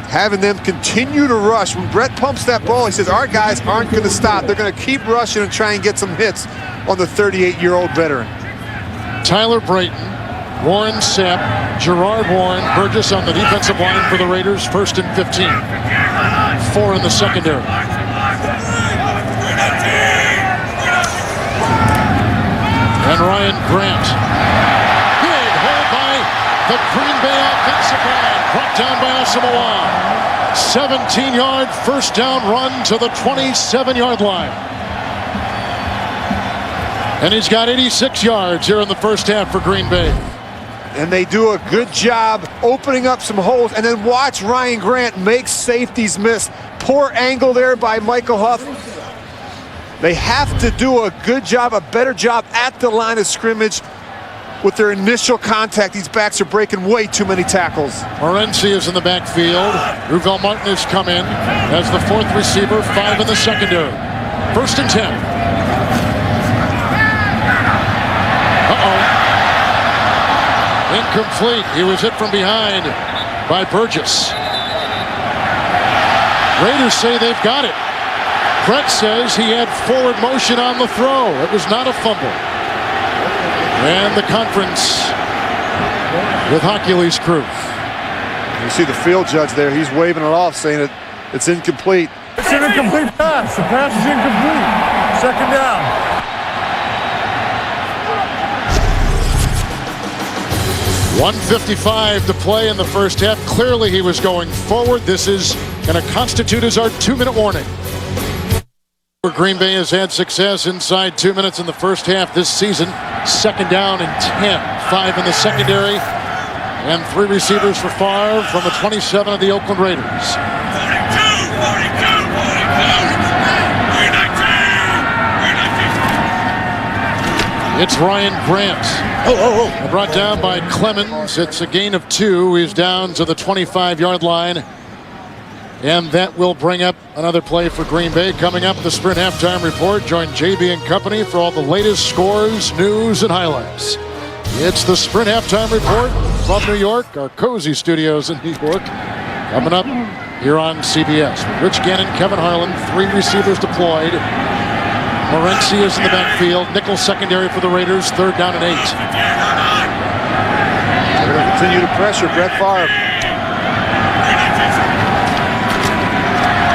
having them continue to rush. When Brett pumps that ball, he says our guys aren't going to stop. They're going to keep rushing and try and get some hits on the 38-year-old veteran. Tyler Brayton, Warren Sapp, Gerard Warren, Burgess on the defensive line for the Raiders. 1st and 15. 4 in the secondary. And Ryan Grant. Big hold by the Green Bay offensive line. Brought down by Asamoah. 17-yard 1st down run to the 27-yard line. And he's got 86 yards here in the 1st half for Green Bay. And they do a good job opening up some holes. And then watch Ryan Grant make safeties miss. Poor angle there by Michael Huff. They have to do a good job, a better job at the line of scrimmage with their initial contact. These backs are breaking way too many tackles. Morency is in the backfield. Ruvel Martin has come in as the 4th receiver, 5 in the secondary. 1st and 10. Incomplete. He was hit from behind by Burgess. Raiders say they've got it. Brett says he had forward motion on the throw. It was not a fumble. And the conference with Hocules crew. You see the field judge there. He's waving it off, saying it's incomplete. It's an incomplete pass. The pass is incomplete. 2nd down. .155 to play in the 1st half. Clearly he was going forward. This is going to constitute as our 2-minute warning. Green Bay has had success inside 2 minutes in the 1st half this season. Second down and 10. 5 in the secondary. And 3 receivers for Favre from the 27 of the Oakland Raiders. It's Ryan Grant. Brought down by Clemens. It's a gain of 2. He's down to the 25-yard line. And that will bring up another play for Green Bay. Coming up, the Sprint Halftime Report. Join JB and company for all the latest scores, news, and highlights. It's the Sprint Halftime Report from New York, our cozy studios in New York. Coming up here on CBS. Rich Gannon, Kevin Harlan, 3 receivers deployed. Morency is in the backfield. Nickel secondary for the Raiders. 3rd down and 8. They're going to continue to pressure Brett Favre.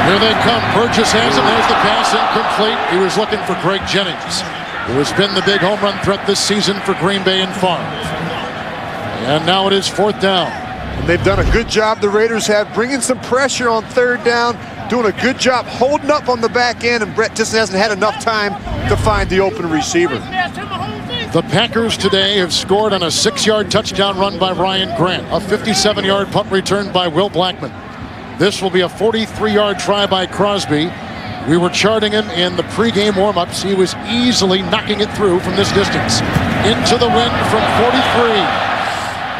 Here they come. Burgess has him. There's the pass, incomplete. He was looking for Greg Jennings, who has been the big home run threat this season for Green Bay and Favre. And now it is 4th down. And they've done a good job, the Raiders have, bringing some pressure on 3rd down, doing a good job holding up on the back end, and Brett just hasn't had enough time to find the open receiver. The Packers today have scored on a 6-yard touchdown run by Ryan Grant, a 57-yard punt return by Will Blackman. This will be a 43-yard try by Crosby. We were charting him in the pregame warm-ups. He was easily knocking it through from this distance. Into the wind from 43.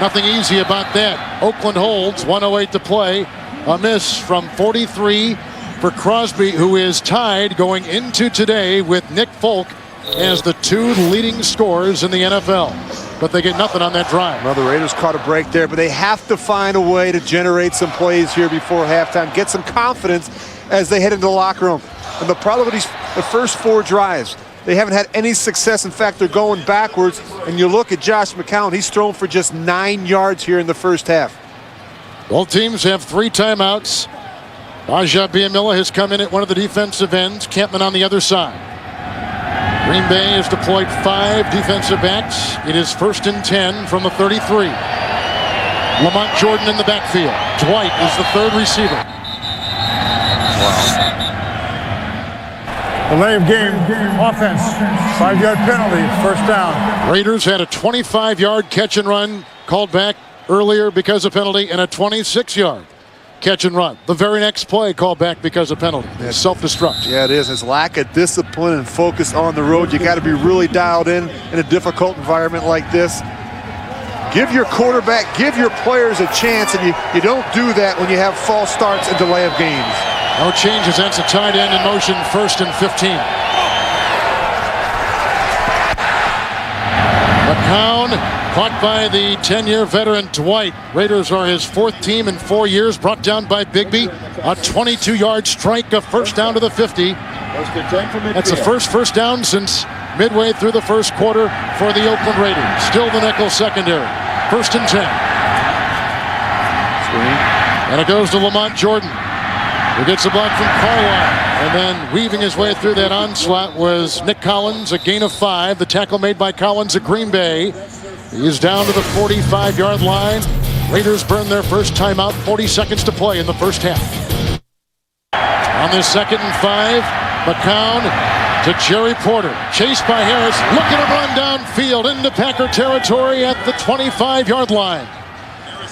Nothing easy about that. Oakland holds, 1:08 to play. A miss from 43 for Crosby, who is tied going into today with Nick Folk as the 2 leading scorers in the NFL. But they get nothing on that drive. Well, the Raiders caught a break there, but they have to find a way to generate some plays here before halftime, get some confidence as they head into the locker room. And the problem with the first 4 drives, they haven't had any success. In fact, they're going backwards. And you look at Josh McCown, he's thrown for just 9 yards here in the first half. Both teams have 3 timeouts. Aja Biamila has come in at one of the defensive ends. Campman on the other side. Green Bay has deployed 5 defensive backs. It is 1st and 10 from the 33. Lamont Jordan in the backfield. Dwight is the 3rd receiver. Wow. Delay of game, offense, 5-yard penalty, 1st down. Raiders had a 25-yard catch and run called back earlier because of penalty, and a 26-yard catch and run. The very next play called back because of penalty. Self-destruct. Yeah, it is. It's lack of discipline and focus on the road. You got to be really dialed in a difficult environment like this. Give your quarterback, give your players a chance, and you don't do that when you have false starts and delay of games. No changes. That's a tight end in motion. 1st and 15. McCown caught by the 10-year veteran Dwight. Raiders are his 4th team in 4 years. Brought down by Bigby. A 22-yard strike, a 1st down to the 50. That's the first down since midway through the 1st quarter for the Oakland Raiders. Still the nickel secondary. 1st and 10. And it goes to Lamont Jordan, who gets a block from Carlisle. And then weaving his way through that onslaught was Nick Collins, a gain of 5. The tackle made by Collins at Green Bay. He is down to the 45-yard line. Raiders burn their first timeout, 40 seconds to play in the first half. On this 2nd and 5, McCown to Jerry Porter. Chased by Harris. Look at him run downfield into Packer territory at the 25-yard line.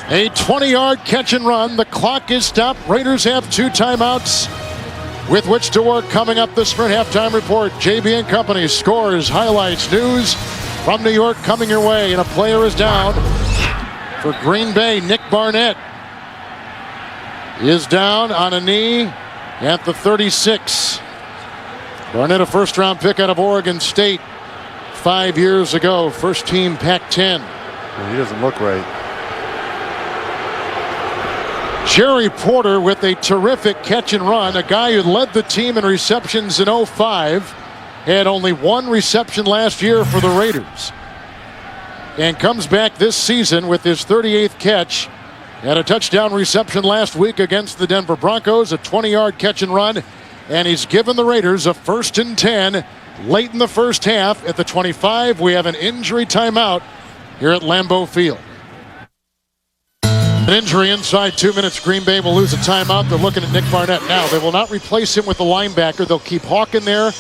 A 20-yard catch and run. The clock is stopped. Raiders have 2 timeouts with which to work. Coming up, the Sprint Halftime Report. JB and Company, scores, highlights, news from New York coming your way. And a player is down for Green Bay. Nick Barnett is down on a knee at the 36. Barnett, a 1st-round pick out of Oregon State 5 years ago. 1st team Pac-10. Well, he doesn't look right. Jerry Porter with a terrific catch and run. A guy who led the team in receptions in 05. Had only 1 reception last year for the Raiders. And comes back this season with his 38th catch. Had a touchdown reception last week against the Denver Broncos. A 20-yard catch and run. And he's given the Raiders a 1st and 10 late in the first half. At the 25, we have an injury timeout here at Lambeau Field. An injury inside 2 minutes. Green Bay will lose a timeout. They're looking at Nick Barnett now. They will not replace him with the linebacker. They'll keep Hawk in there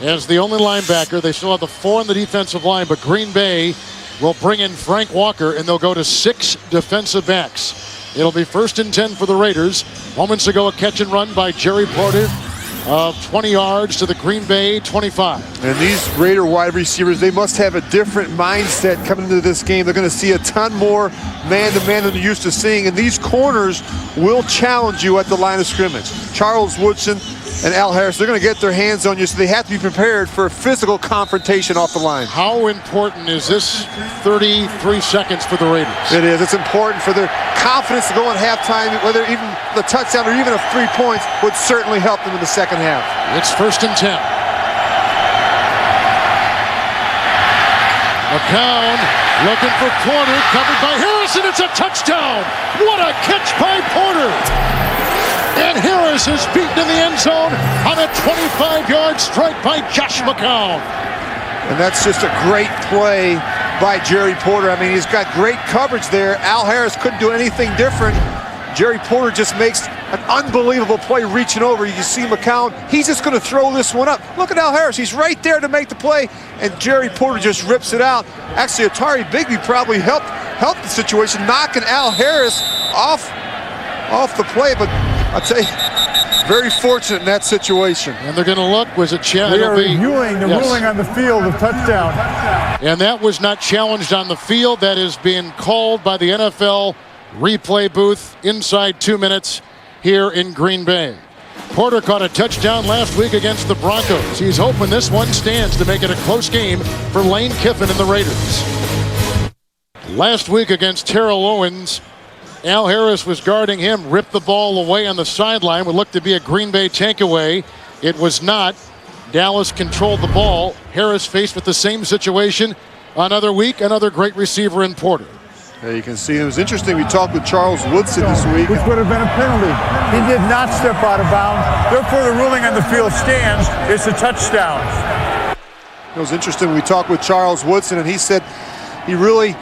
as the only linebacker. They still have the 4 on the defensive line, but Green Bay will bring in Frank Walker, and they'll go to 6 defensive backs. It'll be 1st and 10 for the Raiders. Moments ago, a catch and run by Jerry Porter of 20 yards to the Green Bay 25. And these Raider wide receivers, they must have a different mindset coming into this game. They're going to see a ton more man-to-man than they're used to seeing, and these corners will challenge you at the line of scrimmage. Charles Woodson and Al Harris, they're going to get their hands on you, so they have to be prepared for a physical confrontation off the line. How important is this 33 seconds for the Raiders? It is. It's important for their confidence to go in halftime, whether even the touchdown or even a 3 points would certainly help them in the second half. It's 1st and 10. McCown looking for Porter, covered by Harris, and it's a touchdown! What a catch by Porter! And Harris is beaten in the end zone on a 25-yard strike by Josh McCown. And that's just a great play by Jerry Porter. I mean, he's got great coverage there. Al Harris couldn't do anything different. Jerry Porter just makes an unbelievable play reaching over. You can see McCown, he's just going to throw this one up. Look at Al Harris, he's right there to make the play, and Jerry Porter just rips it out. Actually, Atari Bigby probably helped the situation, knocking Al Harris off the play, but I'll tell you, very fortunate in that situation. And they're going to look, was it challenged? They are reviewing the ruling on the field of touchdown. And that was not challenged on the field. That is being called by the NFL replay booth inside 2 minutes here in Green Bay. Porter caught a touchdown last week against the Broncos. He's hoping this one stands to make it a close game for Lane Kiffin and the Raiders. Last week against Terrell Owens, Al Harris was guarding him, ripped the ball away on the sideline. Would look to be a Green Bay takeaway. It was not. Dallas controlled the ball. Harris faced with the same situation another week. Another great receiver in Porter. You can see it was interesting. We talked with Charles Woodson this week. Which would have been a penalty. He did not step out of bounds. Therefore, the ruling on the field stands. It's a touchdown. It was interesting. We talked with Charles Woodson, and he said he really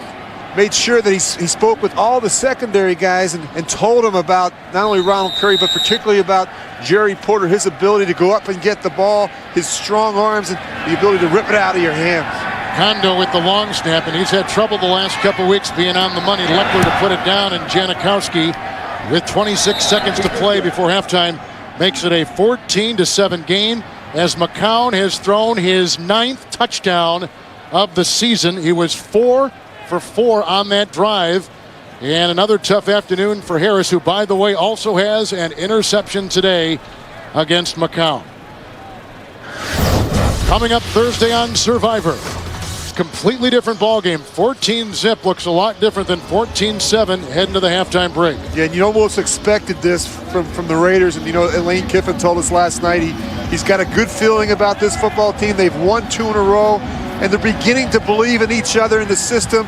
made sure that he spoke with all the secondary guys and told them about not only Ronald Curry, but particularly about Jerry Porter, his ability to go up and get the ball, his strong arms, and the ability to rip it out of your hands. Kondo with the long snap, and he's had trouble the last couple weeks being on the money. Leckler to put it down, and Janikowski, with 26 seconds to play before halftime, makes it a 14-7 game as McCown has thrown his 9th touchdown of the season. He was 4 for 4 on that drive. And another tough afternoon for Harris, who, by the way, also has an interception today against McCown. Coming up Thursday on Survivor. Completely different ball game. 14-zip looks a lot different than 14-7 heading to the halftime break. Yeah, and you almost expected this from the Raiders. And, you know, Lane Kiffin told us last night he's got a good feeling about this football team. They've won 2 in a row, and they're beginning to believe in each other in the system.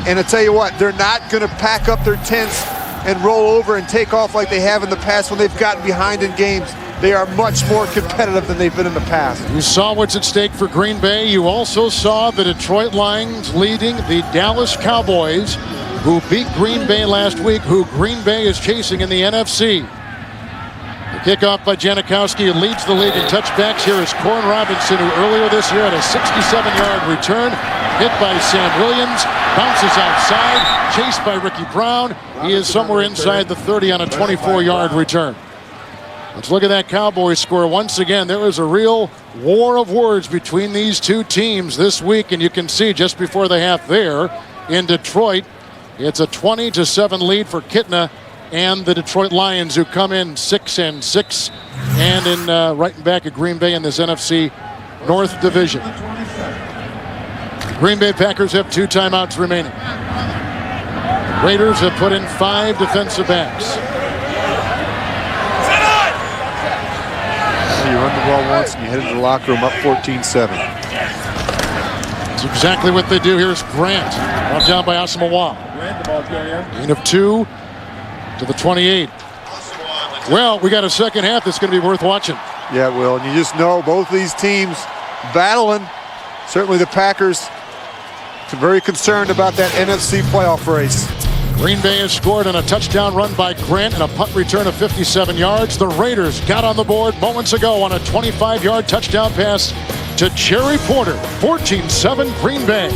And I tell you what, they're not going to pack up their tents and roll over and take off like they have in the past when they've gotten behind in games. They are much more competitive than they've been in the past. You saw what's at stake for Green Bay. You also saw the Detroit Lions leading the Dallas Cowboys, who beat Green Bay last week, who Green Bay is chasing in the NFC. The kickoff by Janikowski leads the league in touchbacks. Here is Corn Robinson, who earlier this year had a 67-yard return, hit by Sam Williams, bounces outside, chased by Ricky Brown. He is somewhere inside the 30 on a 24-yard return. Let's look at that Cowboys score. Once again, there is a real war of words between these two teams this week, and you can see just before the half there in Detroit, it's a 20-7 lead for Kitna and the Detroit Lions, who come in 6-6 and in right in back of Green Bay in this NFC North Division. The Green Bay Packers have 2 timeouts remaining. The Raiders have put in 5 defensive backs. You run the ball once and you head into the locker room up 14-7. That's exactly what they do. Here's Grant, brought down by Asamoah. Gain of 2 to the 28. Well, we got a second half that's going to be worth watching. Yeah, it will. And you just know both these teams battling. Certainly the Packers very concerned about that NFC playoff race. Green Bay has scored on a touchdown run by Grant and a punt return of 57 yards. The Raiders got on the board moments ago on a 25-yard touchdown pass to Jerry Porter. 14-7 Green Bay.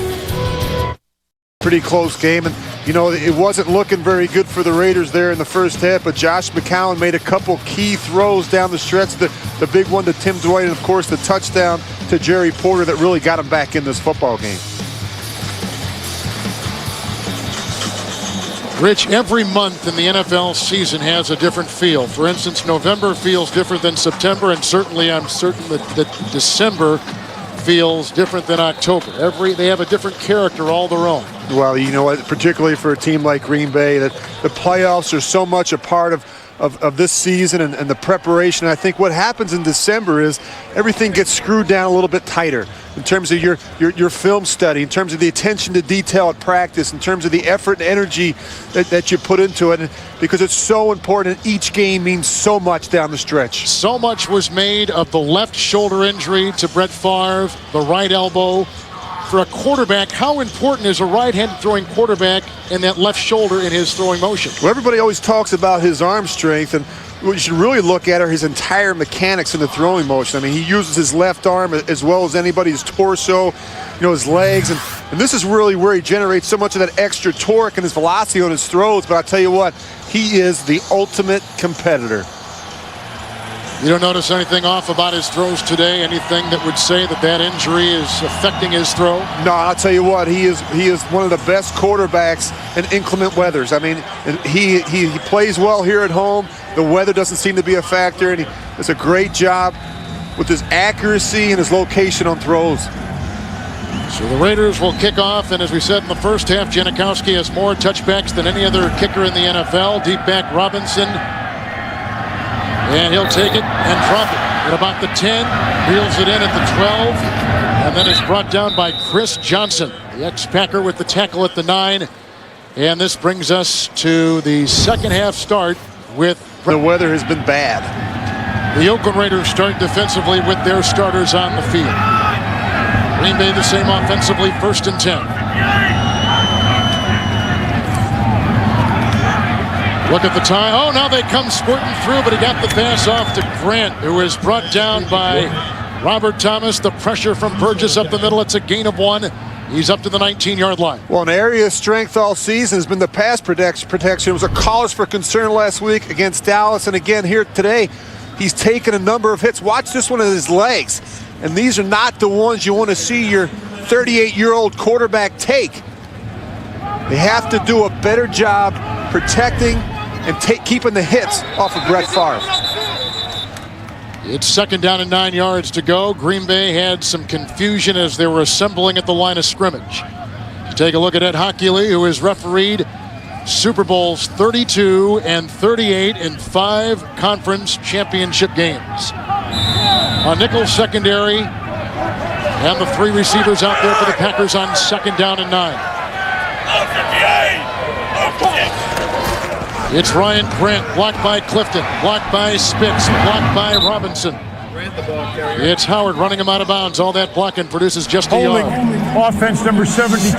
Pretty close game, and you know, it wasn't looking very good for the Raiders there in the first half, but Josh McCown made a couple key throws down the stretch. The big one to Tim Dwight, and of course the touchdown to Jerry Porter that really got him back in this football game. Rich, every month in the NFL season has a different feel. For instance, November feels different than September, and certainly I'm certain that December feels different than October. They have a different character all their own. Well, you know what, particularly for a team like Green Bay, that the playoffs are so much a part of this season and the preparation. I think what happens in December is everything gets screwed down a little bit tighter in terms of your film study, in terms of the attention to detail at practice, in terms of the effort and energy that you put into it, because it's so important. Each game means so much down the stretch. So much was made of the left shoulder injury to Brett Favre, the right elbow. For a quarterback, how important is a right-handed throwing quarterback and that left shoulder in his throwing motion? Well, everybody always talks about his arm strength, and what you should really look at are his entire mechanics in the throwing motion. I mean, he uses his left arm as well as anybody, his torso, you know, his legs, and this is really where he generates so much of that extra torque and his velocity on his throws. But I'll tell you what, he is the ultimate competitor. You don't notice anything off about his throws today? Anything that would say that injury is affecting his throw? No, I'll tell you what, he is one of the best quarterbacks in inclement weathers. I mean, he plays well here at home. The weather doesn't seem to be a factor, and he does a great job with his accuracy and his location on throws. So the Raiders will kick off, and as we said in the first half, Janikowski has more touchbacks than any other kicker in the NFL. Deep back Robinson. And he'll take it and drop it at about the 10, reels it in at the 12, and then is brought down by Chris Johnson, the ex-Packer, with the tackle at the 9. And this brings us to the second half start with... The weather has been bad. The Oakland Raiders start defensively with their starters on the field. Green Bay the same offensively, 1st and 10. Look at the time. Oh, now they come squirting through, but he got the pass off to Grant, who was brought down by Robert Thomas. The pressure from Burgess up the middle. It's a gain of 1. He's up to the 19-yard line. Well, an area of strength all season has been the pass protection. It was a cause for concern last week against Dallas, and again here today, he's taken a number of hits. Watch this one of his legs, and these are not the ones you want to see your 38-year-old quarterback take. They have to do a better job protecting and keeping the hits off of Brett Favre. It's 2nd down and 9 yards to go. Green Bay had some confusion as they were assembling at the line of scrimmage. Take a look at Ed Hockley, who has refereed Super Bowls 32 and 38 in 5 conference championship games. A nickel secondary, and the 3 receivers out there for the Packers on 2nd down and 9. It's Ryan Grant, blocked by Clifton, blocked by Spitz, blocked by Robinson. It's Howard running him out of bounds. All that blocking produces just a yard. Offense number 72.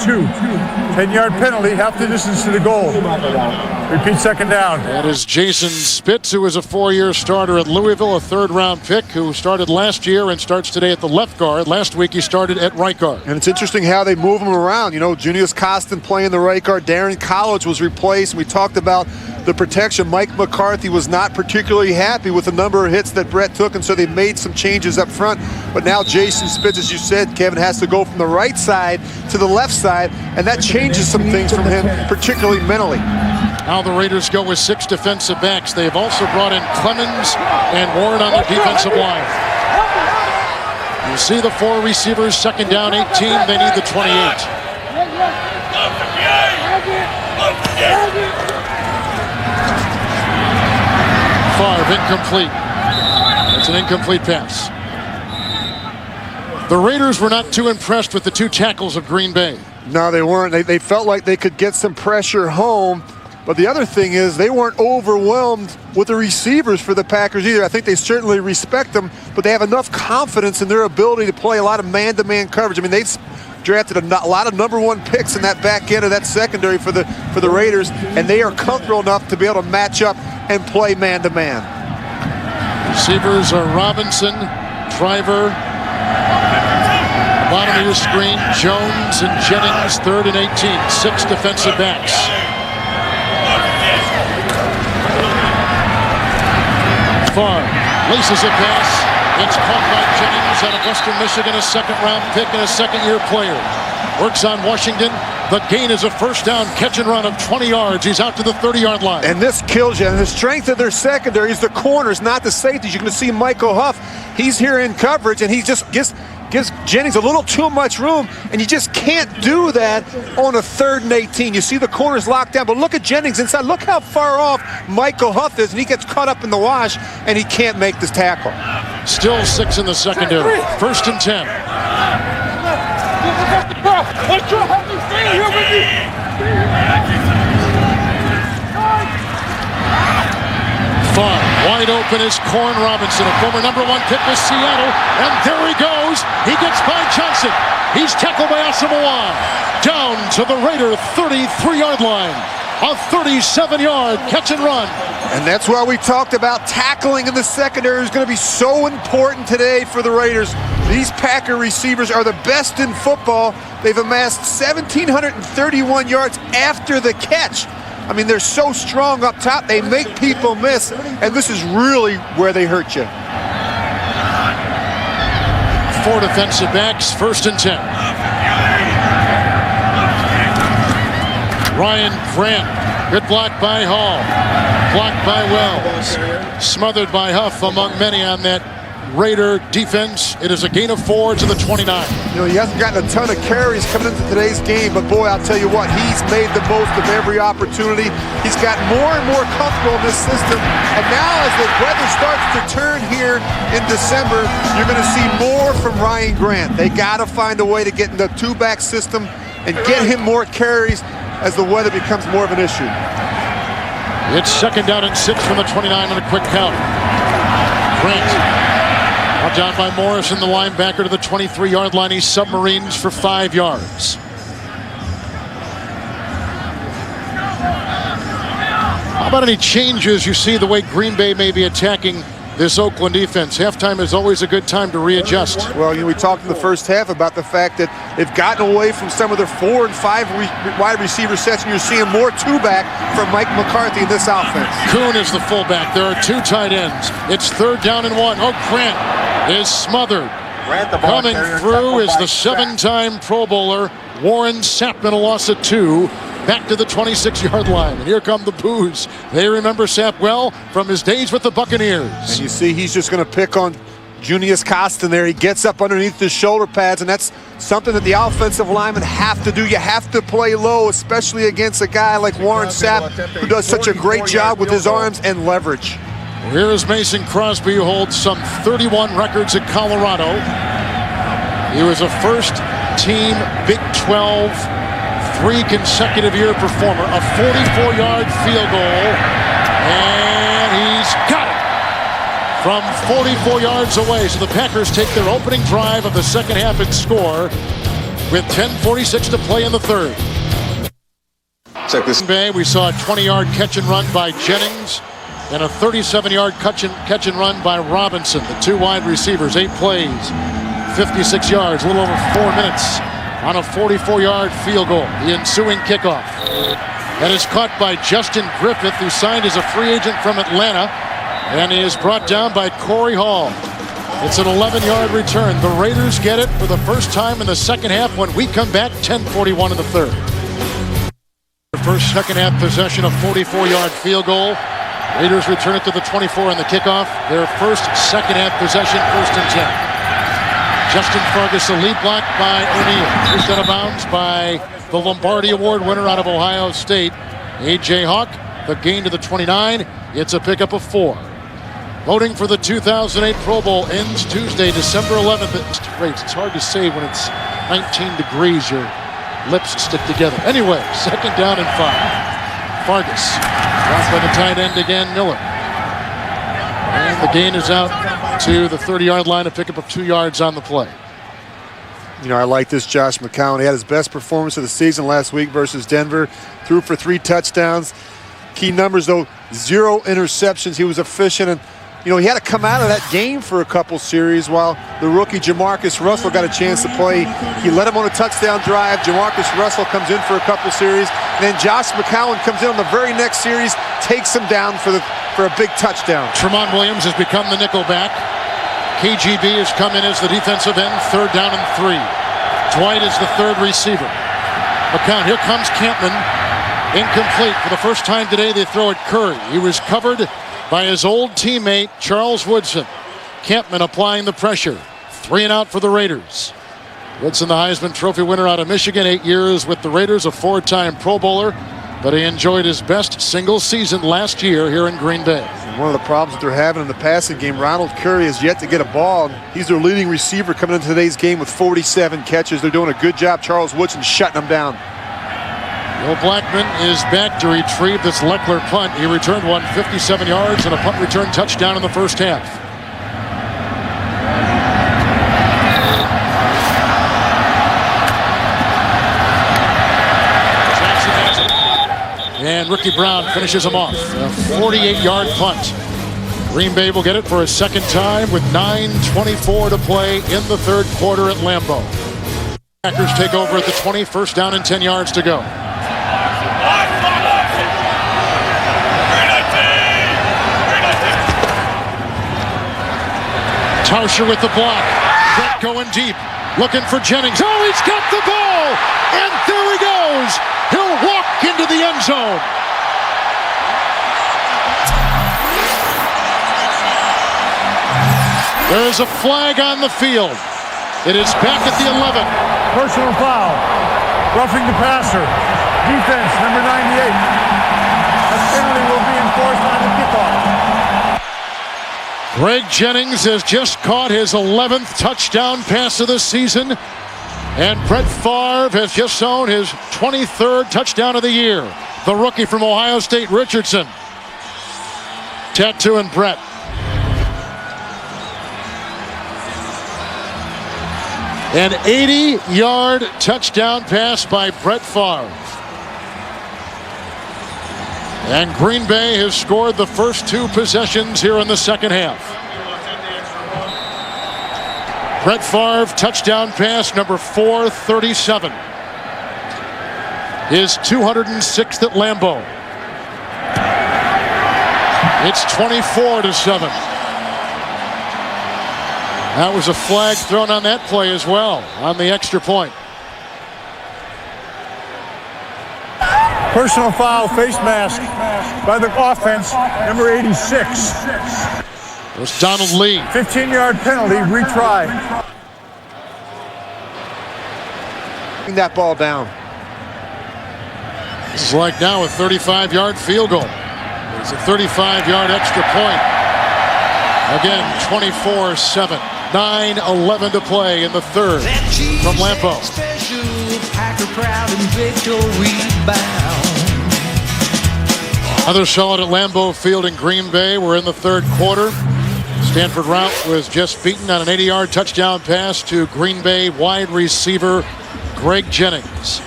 10-yard penalty, half the distance to the goal. Repeat 2nd down. That is Jason Spitz, who was a 4-year starter at Louisville, a 3rd-round pick, who started last year and starts today at the left guard. Last week he started at right guard. And it's interesting how they move him around. You know, Junius Costin playing the right guard. Darren College was replaced. We talked about the protection. Mike McCarthy was not particularly happy with the number of hits that Brett took, and so they made some changes up front. But now Jason Spitz, as you said, Kevin, has to go from the right side to the left side, and that changes some things from him, particularly mentally. Now the Raiders go with 6 defensive backs. They have also brought in Clemens and Warren on their defensive line. You see the 4 receivers, 2nd down, 18. They need the 28. Favre, incomplete. It's an incomplete pass. The Raiders were not too impressed with the 2 tackles of Green Bay. No, they weren't. They felt like they could get some pressure home. But the other thing is they weren't overwhelmed with the receivers for the Packers either. I think they certainly respect them, but they have enough confidence in their ability to play a lot of man-to-man coverage. I mean, they've drafted a lot of #1 picks in that back end of that secondary for the Raiders, and they are comfortable enough to be able to match up and play man-to-man. Receivers are Robinson, Driver, bottom of your screen, Jones and Jennings, 3rd and 18, 6 defensive backs. Farr laces a pass. It's caught by Jennings out of Western Michigan, a second-round pick and a second-year player. Works on Washington. The gain is a first down catch and run of 20 yards. He's out to the 30-yard line. And this kills you. And the strength of their secondary is the corners, not the safeties. You're going to see Michael Huff. He's here in coverage, and he just gives Jennings a little too much room, and you just can't do that on a 3rd and 18. You see the corners locked down, but look at Jennings inside. Look how far off Michael Huff is, and he gets caught up in the wash, and he can't make this tackle. Still 6 in the secondary. 1st and 10. Farr, wide open is Corn Robinson, a former #1 pick with Seattle, and there he goes. He gets by Johnson. He's tackled by Asamoah. Down to the Raider 33-yard line. A 37-yard catch and run. And that's why we talked about tackling in the secondary is going to be so important today for the Raiders. These Packer receivers are the best in football. They've amassed 1,731 yards after the catch. I mean, they're so strong up top. They make people miss, and this is really where they hurt you. 4 defensive backs, 1st and 10. Ryan Grant, good block by Hall, blocked by Wells, smothered by Huff among many on that Raider defense. It is a gain of 4 to the 29. You know, he hasn't gotten a ton of carries coming into today's game, but boy, I'll tell you what, he's made the most of every opportunity. He's gotten more and more comfortable in this system, and now as the weather starts to turn here in December, you're going to see more from Ryan Grant. They got to find a way to get in the 2-back system and get him more carries as the weather becomes more of an issue. It's 2nd down and 6 from the 29 on a quick count. Grant brought down by Morrison, the linebacker, to the 23-yard line. He submarines for 5 yards. How about any changes you see the way Green Bay may be attacking this Oakland defense? Halftime is always a good time to readjust. Well, you know, we talked in the first half about the fact that they've gotten away from some of their 4 and 5 wide receiver sets, and you're seeing more 2-back from Mike McCarthy in this offense. Kuhn is the fullback. There are 2 tight ends. It's 3rd down and 1. Oh, Grant is smothered. Coming through is the 7-time Pro Bowler Warren Sappman, a loss of 2. Back to the 26-yard line, and here come the boos. They remember Sapp well from his days with the Buccaneers. And you see he's just going to pick on Junius Costin there. He gets up underneath the shoulder pads, and that's something that the offensive linemen have to do. You have to play low, especially against a guy like Warren Sapp, who does such a great job with his arms and leverage. Well, here is Mason Crosby, who holds some 31 records at Colorado. He was a first-team Big 12 3 consecutive year performer, a 44-yard field goal, and he's got it from 44 yards away. So the Packers take their opening drive of the second half and score with 10:46 to play in the 3rd. Check this. We saw a 20-yard catch and run by Jennings and a 37-yard catch and run by Robinson. The 2 wide receivers, 8 plays, 56 yards, a little over 4 minutes. On a 44-yard field goal. The ensuing kickoff. That is caught by Justin Griffith, who signed as a free agent from Atlanta, and is brought down by Corey Hall. It's an 11-yard return. The Raiders get it for the first time in the second half. When we come back, 10:41 in the 3rd. First second half possession, a 44-yard field goal. Raiders return it to the 24 on the kickoff. Their first second half possession, 1st and 10. Justin Fargas, a lead block by O'Neal. Pushed out of bounds by the Lombardi Award winner out of Ohio State, A.J. Hawk. The gain to the 29. It's a pickup of 4. Voting for the 2008 Pro Bowl ends Tuesday, December 11th. It's hard to say when it's 19 degrees. Your lips stick together. Anyway, 2nd down and 5. Fargas dropped by the tight end again, Miller. And the gain is out to the 30-yard line, a pickup of 2 yards on the play. You know, I like this Josh McCown. He had his best performance of the season last week versus Denver. Threw for 3 touchdowns. Key numbers, though, 0 interceptions. He was efficient, and, you know, he had to come out of that game for a couple series while the rookie Jamarcus Russell got a chance to play. He led him on a touchdown drive. Jamarcus Russell comes in for a couple series. And then Josh McCown comes in on the very next series, takes him down for a big touchdown. Tremont Williams has become the nickel back. KGB has come in as the defensive end, 3rd down and 3. Dwight is the 3rd receiver. McCown, here comes Campman. Incomplete. For the first time today, they throw at Curry. He was covered by his old teammate, Charles Woodson. Campman applying the pressure. 3 and out for the Raiders. Woodson, the Heisman Trophy winner out of Michigan, 8 years with the Raiders, a 4-time Pro Bowler, but he enjoyed his best single season last year here in Green Bay. And one of the problems that they're having in the passing game, Ronald Curry has yet to get a ball. He's their leading receiver coming into today's game with 47 catches. They're doing a good job. Charles Woodson shutting them down. Bill Blackman is back to retrieve this Leckler punt. He returned one 57 yards and a punt return touchdown in the first half. Jackson has it. And Ricky Brown finishes him off. A 48-yard punt. Green Bay will get it for a second time with 9:24 to play in the 3rd quarter at Lambeau. Packers take over at the 20, 1st down and 10 yards to go. Tauscher with the block. Brett going deep. Looking for Jennings. Oh, he's got the ball! And there he goes! He'll walk into the end zone. There's a flag on the field. It is back at the 11. Personal foul. Roughing the passer. Defense, number 98. A penalty will be enforced on the kickoff. Greg Jennings has just caught his 11th touchdown pass of the season. And Brett Favre has just thrown his 23rd touchdown of the year. The rookie from Ohio State, Richardson. Tattooing Brett. An 80-yard touchdown pass by Brett Favre. And Green Bay has scored the first 2 possessions here in the second half. Brett Favre, touchdown pass number 437. His 206th at Lambeau. It's 24-7. That was a flag thrown on that play as well, on the extra point. Personal foul, face mask by the offense, number 86. It was Donald Lee. 15-yard penalty, retry. Bring that ball down. This is like now a 35-yard field goal. It's a 35-yard extra point. Again, 24-7. 9:11 to play in the 3rd from Lambeau. Others saw it at Lambeau Field in Green Bay. We're in the 3rd quarter. Stanford Routt was just beaten on an 80-yard touchdown pass to Green Bay wide receiver Greg Jennings.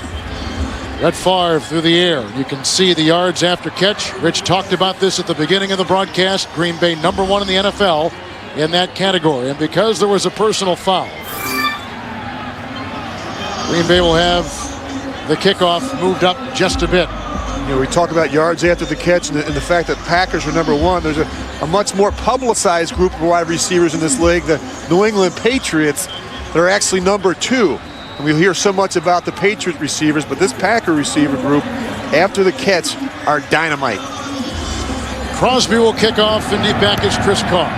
Brett Favre through the air. You can see the yards after catch. Rich talked about this at the beginning of the broadcast. Green Bay #1 in the NFL in that category. And because there was a personal foul, Green Bay will have the kickoff moved up just a bit. You know, we talk about yards after the catch and the fact that Packers are #1. There's a much more publicized group of wide receivers in this league. The New England Patriots, they're actually #2. And we hear so much about the Patriot receivers, but this Packer receiver group, after the catch, are dynamite. Crosby will kick off, and deep back is Chris Carr.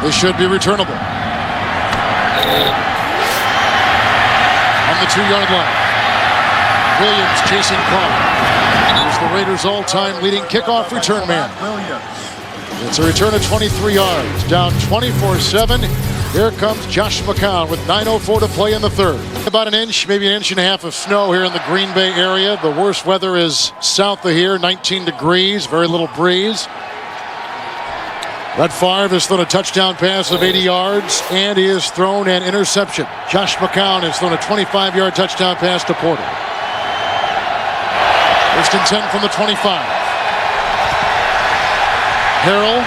This should be returnable. On the 2-yard line. Williams chasing Carr. Here's the Raiders' all-time leading kickoff return man. It's a return of 23 yards. Down 24-7. Here comes Josh McCown with 9:04 to play in the 3rd. About an inch, maybe an inch and a half of snow here in the Green Bay area. The worst weather is south of here, 19 degrees, very little breeze. Brett Favre has thrown a touchdown pass of 80 yards, and he has thrown an interception. Josh McCown has thrown a 25-yard touchdown pass to Porter. First and 10 from the 25. Harrell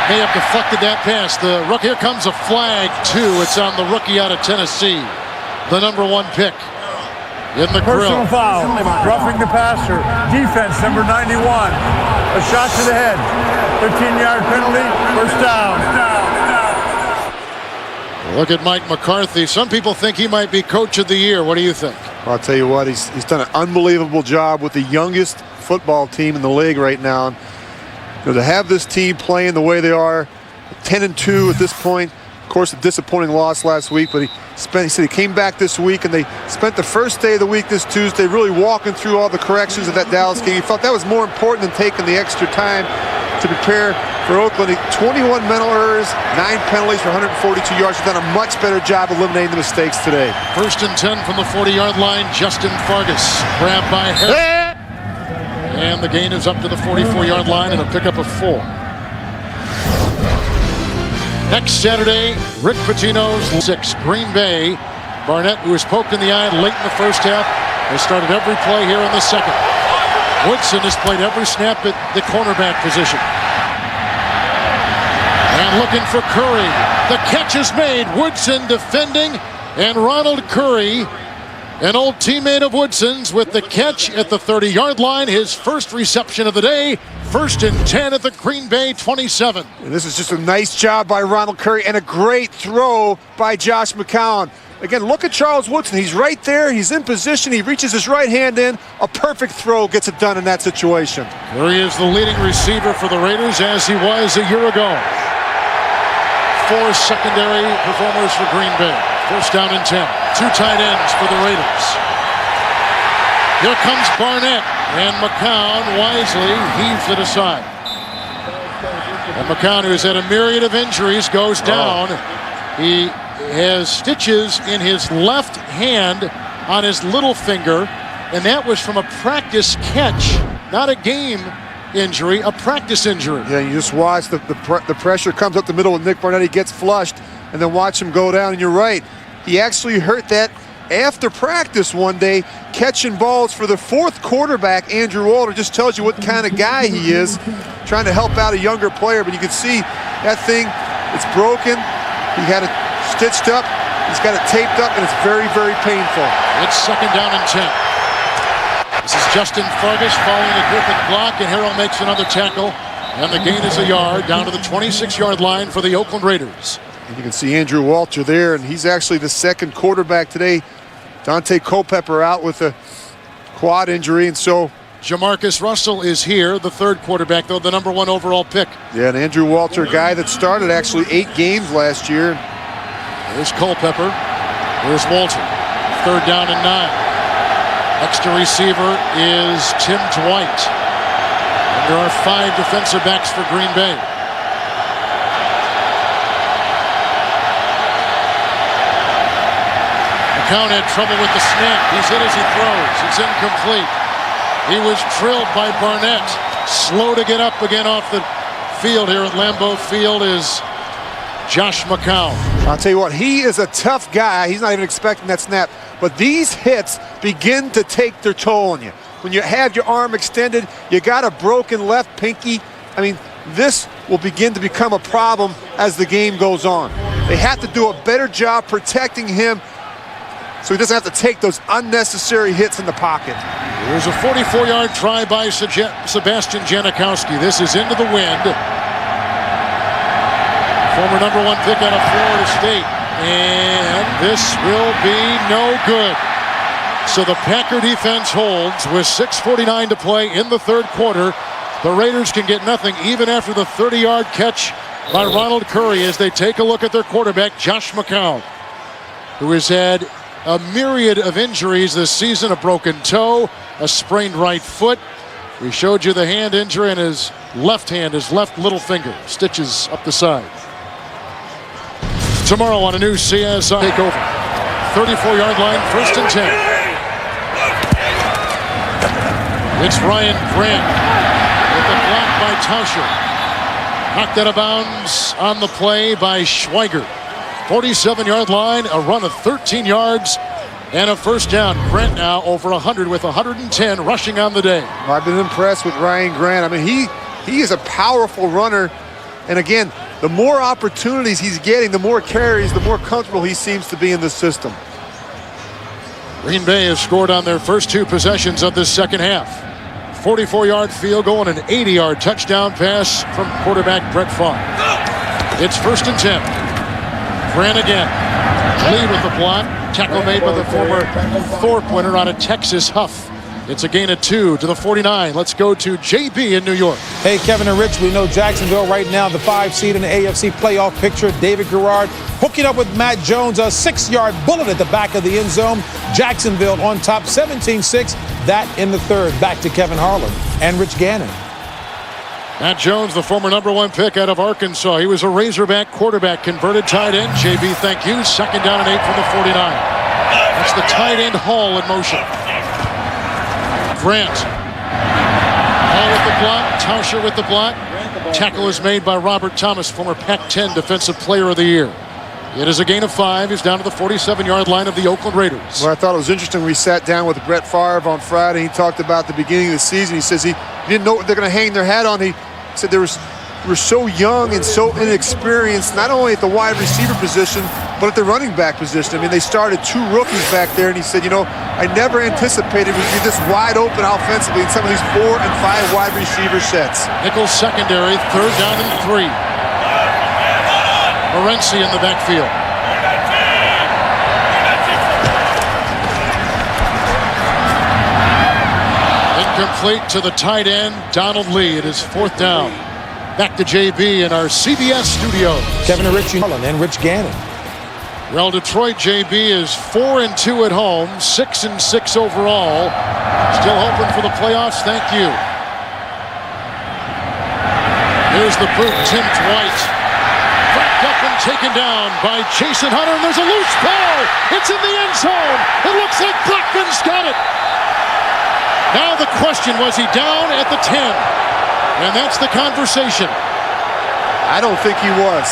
may have deflected that pass. Here comes a flag, too. It's on the rookie out of Tennessee, the number 1 pick in the grill. Personal foul, roughing the passer. Defense, number 91. A shot to the head. 15-yard penalty, first down. Look at Mike McCarthy. Some people think he might be coach of the year. What do you think? I'll tell you what, he's done an unbelievable job with the youngest football team in the league right now. And, to have this team playing the way they are, 10-2 at this point. Of course, a disappointing loss last week, but he said he came back this week, and they spent the first day of the week this Tuesday really walking through all the corrections of that Dallas game. He felt that was more important than taking the extra time to prepare for Oakland. 21 mental errors, 9 penalties for 142 yards. He's done a much better job eliminating the mistakes today. First and 10 from the 40-yard line. Justin Fargas grabbed by Harris. And the gain is up to the 44-yard line and a pickup of 4. Next Saturday, Rick Pitino's 6. Green Bay. Barnett, who was poked in the eye late in the first half, has started every play here in the second. Woodson has played every snap at the cornerback position. And looking for Curry. The catch is made. Woodson defending, and Ronald Curry, an old teammate of Woodson's, with the catch at the 30-yard line. His first reception of the day. First and 10 at the Green Bay 27. And this is just a nice job by Ronald Curry and a great throw by Josh McCown. Again, look at Charles Woodson. He's right there. He's in position. He reaches his right hand in. A perfect throw gets it done in that situation. Curry is the leading receiver for the Raiders, as he was a year ago. 4 secondary performers for Green Bay. First down and 10. 2 tight ends for the Raiders. Here comes Barnett, and McCown wisely heaves it aside. And McCown, who has had a myriad of injuries, goes down. He has stitches in his left hand on his little finger, and that was from a practice catch, not a game injury, a practice injury. Yeah, you just watch the pressure comes up the middle with Nick Barnett. He gets flushed, and then watch him go down. And you're right, he actually hurt that after practice one day, catching balls for the 4th quarterback, Andrew Walter. Just tells you what kind of guy he is, trying to help out a younger player. But you can see that thing, it's broken. He had it stitched up, he's got it taped up, and it's very, very painful. It's second down and 10. This is Justin Fargas following the Griffin block, and Harrell makes another tackle, and the gain is a yard down to the 26-yard line for the Oakland Raiders. And you can see Andrew Walter there, and he's actually the 2nd quarterback today. Dante Culpepper out with a quad injury, and so Jamarcus Russell is here, the 3rd quarterback, though, the number 1 overall pick. Yeah, and Andrew Walter, a guy that started actually 8 games last year. There's Culpepper. There's Walter. 3rd down and 9. Extra receiver is Tim Dwight. And there are 5 defensive backs for Green Bay. McCown had trouble with the snap. He's hit as he throws. It's incomplete. He was drilled by Barnett. Slow to get up again off the field here at Lambeau Field is Josh McCown. I'll tell you what, he is a tough guy. He's not even expecting that snap. But these hits begin to take their toll on you. When you have your arm extended, you got a broken left pinky. I mean, this will begin to become a problem as the game goes on. They have to do a better job protecting him so he doesn't have to take those unnecessary hits in the pocket. There's a 44-yard try by Sebastian Janikowski. This is into the wind. Former number 1 pick out of Florida State. And this will be no good. So the Packer defense holds with 6:49 to play in the 3rd quarter. The Raiders can get nothing even after the 30-yard catch by Ronald Curry as they take a look at their quarterback, Josh McCown, who has had a myriad of injuries this season. A broken toe, a sprained right foot. We showed you the hand injury in his left hand, his left little finger. Stitches up the side. Tomorrow on a new CSI takeover. 34-yard line, 1st and 10. It's Ryan Grant with the block by Tauscher. Knocked out of bounds on the play by Schweiger. 47-yard line, a run of 13 yards, and a first down. Grant now over 100 with 110 rushing on the day. I've been impressed with Ryan Grant. I mean, he is a powerful runner. And again, the more opportunities he's getting, the more carries, the more comfortable he seems to be in the system. Green Bay has scored on their first 2 possessions of this second half. 44-yard field goal and an 80-yard touchdown pass from quarterback Brett Favre. It's 1st and 10. Grant again. Lead with the block. Tackle made by the former Thorpe winner out of Texas, Huff. It's a gain of 2 to the 49. Let's go to JB in New York. Hey, Kevin and Rich, we know Jacksonville right now, the 5 seed in the AFC playoff picture. David Garrard hooking up with Matt Jones, a 6-yard bullet at the back of the end zone. Jacksonville on top, 17-6. That in the 3rd. Back to Kevin Harlan and Rich Gannon. Matt Jones, the former #1 pick out of Arkansas. He was a Razorback quarterback, converted tight end. JB, thank you. 2nd down and 8 from the 49. That's the tight end Hall in motion. Grant. Hall with the block. Tauscher with the block. Tackle is made by Robert Thomas, former Pac-10 Defensive Player of the Year. It is a gain of 5. He's down to the 47-yard line of the Oakland Raiders. Well, I thought it was interesting. We sat down with Brett Favre on Friday. He talked about the beginning of the season. He says he didn't know what they're going to hang their hat on. He said they were so young and so inexperienced, not only at the wide receiver position, but at the running back position. I mean, they started 2 rookies back there, and he said, you know, I never anticipated we'd be this wide open offensively in some of these 4 and 5 wide receiver sets. Nickel secondary, 3rd down and 3. Morency in the backfield. Incomplete to the tight end, Donald Lee. It is 4th down. Back to JB in our CBS studios. Kevin and Rich Harlan and Rich Gannon. Well, Detroit, JB, is 4-2 at home, 6-6 overall. Still hoping for the playoffs. Thank you. Here's the boot, Tim Dwight. Backed up and taken down by Jason Hunter. And there's a loose ball. It's in the end zone. It looks like Blackman's got it. Now the question, was he down at the 10? And that's the conversation. I don't think he was.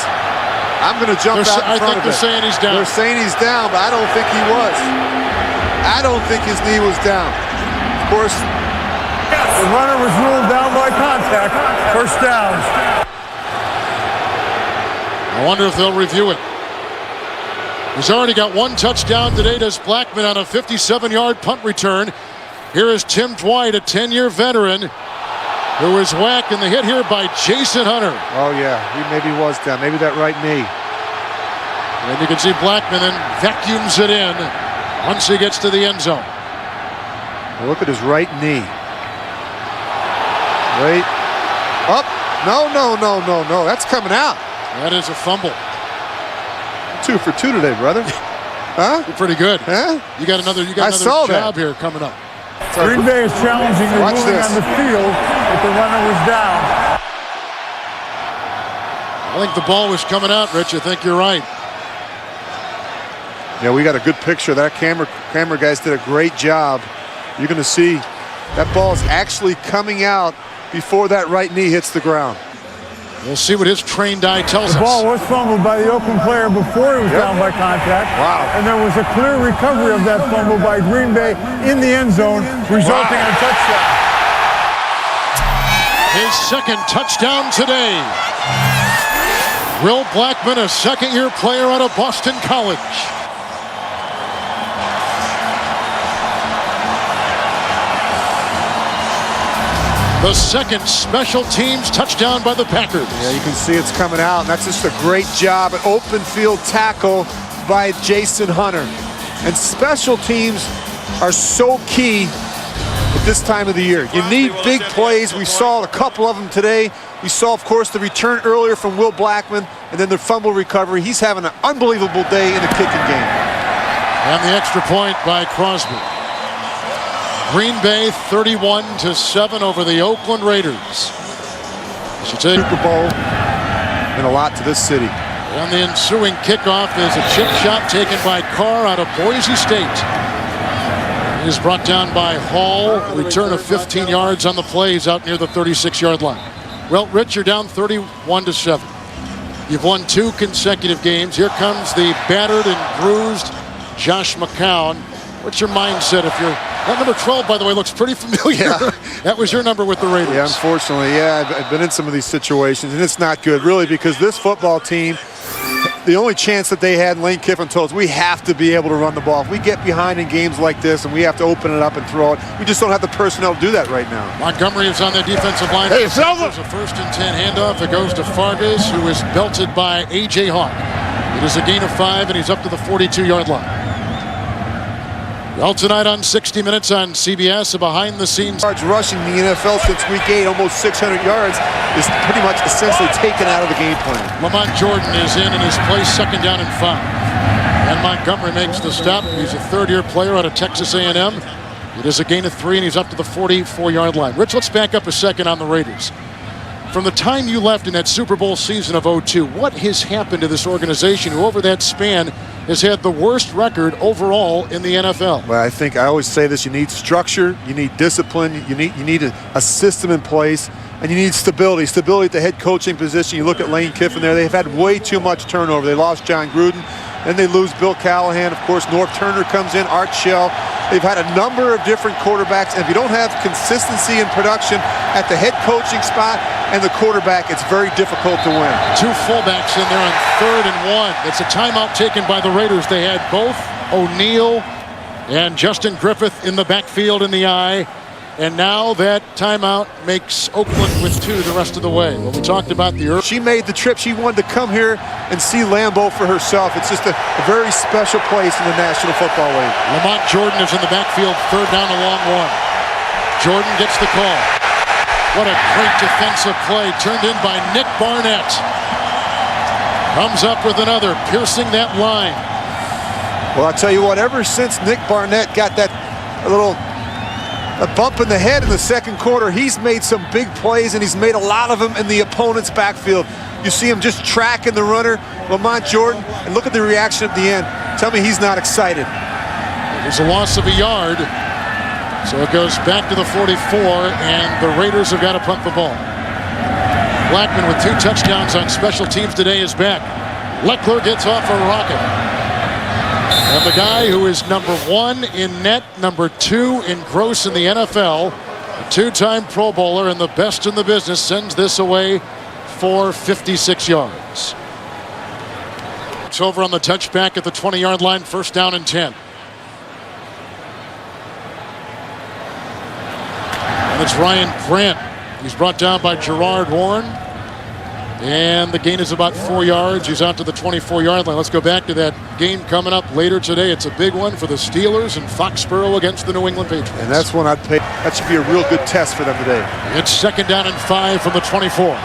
I'm going to jump out in front of it. I think they're saying he's down. They're saying he's down, but I don't think he was. I don't think his knee was down. Of course, The runner was ruled down by contact. 1st down. I wonder if they'll review it. He's already got 1 touchdown today. Does Blackman on a 57-yard punt return. Here is Tim Dwight, a 10-year veteran, who was whacked in the hit here by Jason Hunter. oh yeah, he maybe was down. Maybe that right knee. And you can see Blackman then vacuums it in once he gets to the end zone. Well, look at his right knee. Wait. Up. No. That's coming out. That is a fumble. 2 for 2 today, brother. Huh? You're pretty good. Huh? You got another job here coming up. Green Bay is challenging the Watch ruling this. on the field that the runner was down. I think the ball was coming out, Rich. I think you're right. Yeah, we got a good picture. That camera guys did a great job. You're going to see that ball is actually coming out before that right knee hits the ground. We'll see what his trained eye tells us. The ball was fumbled by the Oakland player before he was down by contact. Wow. And there was a clear recovery of that fumble by Green Bay in the end zone, resulting in a touchdown. His 2nd touchdown today. Will Blackman, a 2nd-year player out of Boston College. The 2nd special teams touchdown by the Packers. Yeah, you can see it's coming out, and that's just a great job. An open field tackle by Jason Hunter. And special teams are so key at this time of the year. You need big plays. We saw a couple of them today. We saw, of course, the return earlier from Will Blackman, and then the fumble recovery. He's having an unbelievable day in the kicking game. And the extra point by Crosby. Green Bay 31-7 over the Oakland Raiders. Super Bowl meant a lot to this city. And the ensuing kickoff is a chip shot taken by Carr out of Boise State. It is brought down by Hall. Return of 15 yards on the plays out near the 36-yard line. Well, Rich, you're down 31-7. You've won 2 consecutive games. Here comes the battered and bruised Josh McCown. What's your mindset if you're... That number 12, by the way, looks pretty familiar. Yeah. That was your number with the Raiders. Yeah, unfortunately, I've been in some of these situations, and it's not good, really, because this football team, the only chance that they had, Lane Kiffin told us, we have to be able to run the ball. If we get behind in games like this and we have to open it up and throw it, we just don't have the personnel to do that right now. Montgomery is on the defensive line. Hey, There's a 1st and 10 handoff. It goes to Fargas, who is belted by A.J. Hawk. It is a gain of 5, and he's up to the 42-yard line. Well, tonight on 60 Minutes on CBS, a behind-the-scenes... Yards rushing in the NFL since week 8, almost 600 yards, is pretty much essentially taken out of the game plan. Lamont Jordan is in his place, 2nd down and 5. And Montgomery makes the stop. He's a 3rd-year player out of Texas A&M. It is a gain of 3, and he's up to the 44-yard line. Rich, let's back up a second on the Raiders. From the time you left in that Super Bowl season of 2002, what has happened to this organization who over that span has had the worst record overall in the NFL? Well, I think I always say this: you need structure, you need discipline, you need a system in place, and you need stability. Stability at the head coaching position. You look at Lane Kiffin there; they've had way too much turnover. They lost John Gruden, then they lose Bill Callahan. Of course, North Turner comes in, Art Shell. They've had a number of different quarterbacks, and if you don't have consistency in production at the head coaching spot and the quarterback, it's very difficult to win. 2 fullbacks in there on 3rd and 1. It's a timeout taken by the Raiders. They had both O'Neal and Justin Griffith in the backfield in the eye. And now that timeout makes Oakland with 2 the rest of the way. Well, we talked about the early... She made the trip. She wanted to come here and see Lambeau for herself. It's just a very special place in the National Football League. Lamont Jordan is in the backfield, 3rd down, a long one. Jordan gets the call. What a great defensive play, turned in by Nick Barnett. Comes up with another, piercing that line. Well, I'll tell you what, ever since Nick Barnett got that little bump in the head in the 2nd quarter, he's made some big plays, and he's made a lot of them in the opponent's backfield. You see him just tracking the runner, Lamont Jordan, and look at the reaction at the end. Tell me he's not excited. There's a loss of a yard, so it goes back to the 44, and the Raiders have got to punt the ball. Blackman with 2 touchdowns on special teams today is back. Leckler gets off a rocket. And the guy who is number 1 in net, number 2 in gross in the NFL, a 2-time Pro Bowler and the best in the business, sends this away for 56 yards. It's over on the touchback at the 20-yard line, 1st down and 10. And it's Ryan Grant. He's brought down by Gerard Warren. And the gain is about 4 yards. He's out to the 24-yard line. Let's go back to that game coming up later today. It's a big one for the Steelers in Foxborough against the New England Patriots. And that's one I'd pay. That should be a real good test for them today. It's 2nd down and 5 from the 24.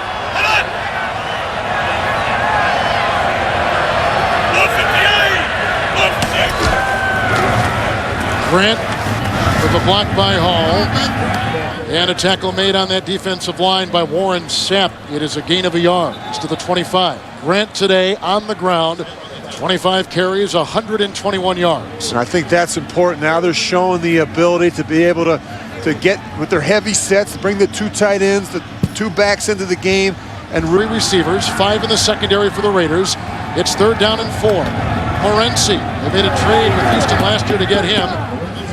Grant with a block by Hall. And a tackle made on that defensive line by Warren Sapp. It is a gain of a yard. It's to the 25. Grant today on the ground, 25 carries, 121 yards. And I think that's important. Now they're showing the ability to be able to get with their heavy sets, bring the 2 tight ends, the 2 backs into the game. And 3 receivers, 5 in the secondary for the Raiders. It's 3rd down and 4. Morency, they made a trade with Houston last year to get him.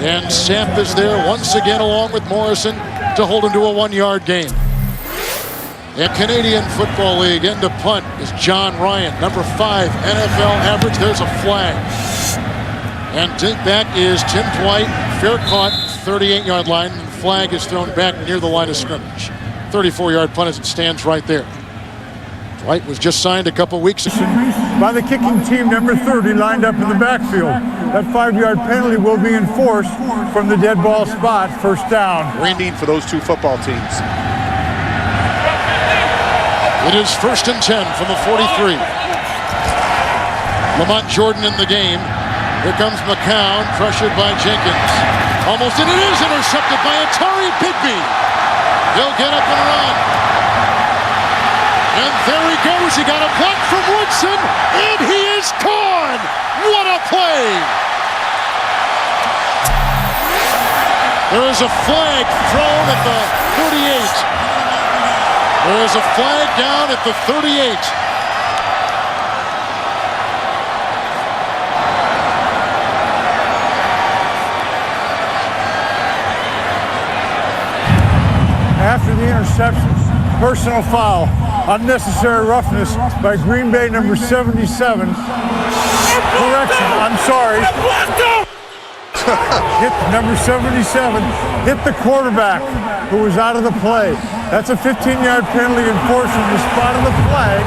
And Sapp is there once again along with Morrison to hold him to a 1-yard gain. And Canadian Football League end to punt is John Ryan, number 5 NFL average. There's a flag. And back is Tim Dwight, fair caught, 38-yard line. And the flag is thrown back near the line of scrimmage. 34-yard punt as it stands right there. Dwight was just signed a couple weeks ago. By the kicking team, number 30, lined up in the backfield. That 5-yard penalty will be enforced from the dead ball spot, 1st down. Green for those 2 football teams. It is 1st and 10 from the 43. Lamont Jordan in the game. Here comes McCown, pressured by Jenkins. Almost, and it is intercepted by Atari Bigby. He'll get up and run. And there he goes. He got a block from Woodson, and he is gone. What a play. There is a flag thrown at the 38. There is a flag down at the 38. After the interception, personal foul, unnecessary roughness by Green Bay number 77. Correction, I'm sorry. Hit number 77, hit the quarterback who was out of the play. That's a 15-yard penalty enforced from the spot of the flag.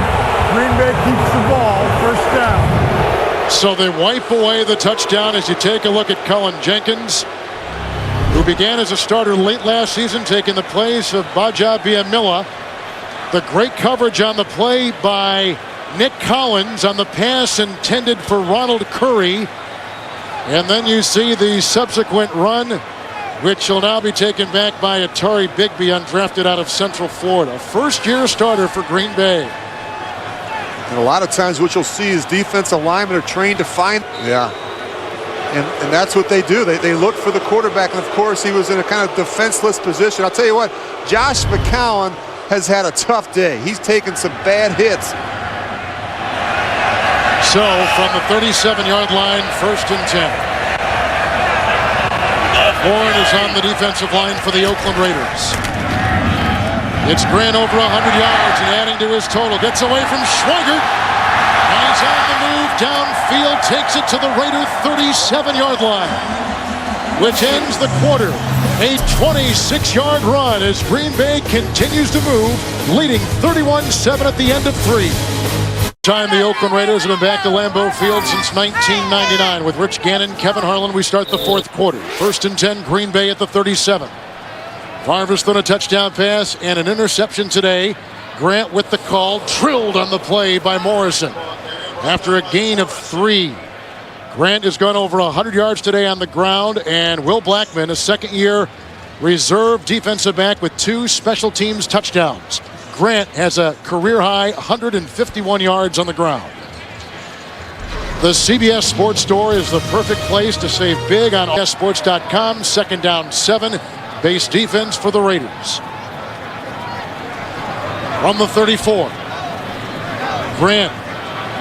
Green Bay keeps the ball, first down. So they wipe away the touchdown as you take a look at Cullen Jenkins, who began as a starter late last season, taking the place of Baja Biamila. The great coverage on the play by Nick Collins on the pass intended for Ronald Curry. And then you see the subsequent run, which will now be taken back by Atari Bigby, undrafted out of Central Florida. First-year starter for Green Bay. And a lot of times what you'll see is defensive linemen are trained to find. Yeah. And that's what they do. They look for the quarterback. And, of course, he was in a kind of defenseless position. I'll tell you what, Josh McCown has had a tough day. He's taken some bad hits. So, from the 37-yard line, 1st and 10. Warren is on the defensive line for the Oakland Raiders. It's Grant over 100 yards and adding to his total. Gets away from Schweigert. And he's on the move downfield. Takes it to the Raider 37-yard line, which ends the quarter. A 26-yard run as Green Bay continues to move, leading 31-7 at the end of 3. Time the Oakland Raiders have been back to Lambeau Field since 1999. With Rich Gannon, Kevin Harlan, we start the 4th quarter. 1st and 10, Green Bay at the 37. Farmer's thrown a touchdown pass and an interception today. Grant with the call, drilled on the play by Morrison. After a gain of 3. Grant has gone over 100 yards today on the ground, and Will Blackman, a second-year reserve defensive back with 2 special teams touchdowns. Grant has a career-high 151 yards on the ground. The CBS Sports Store is the perfect place to save big on CBSSports.com. 2nd down 7, base defense for the Raiders. From the 34, Grant,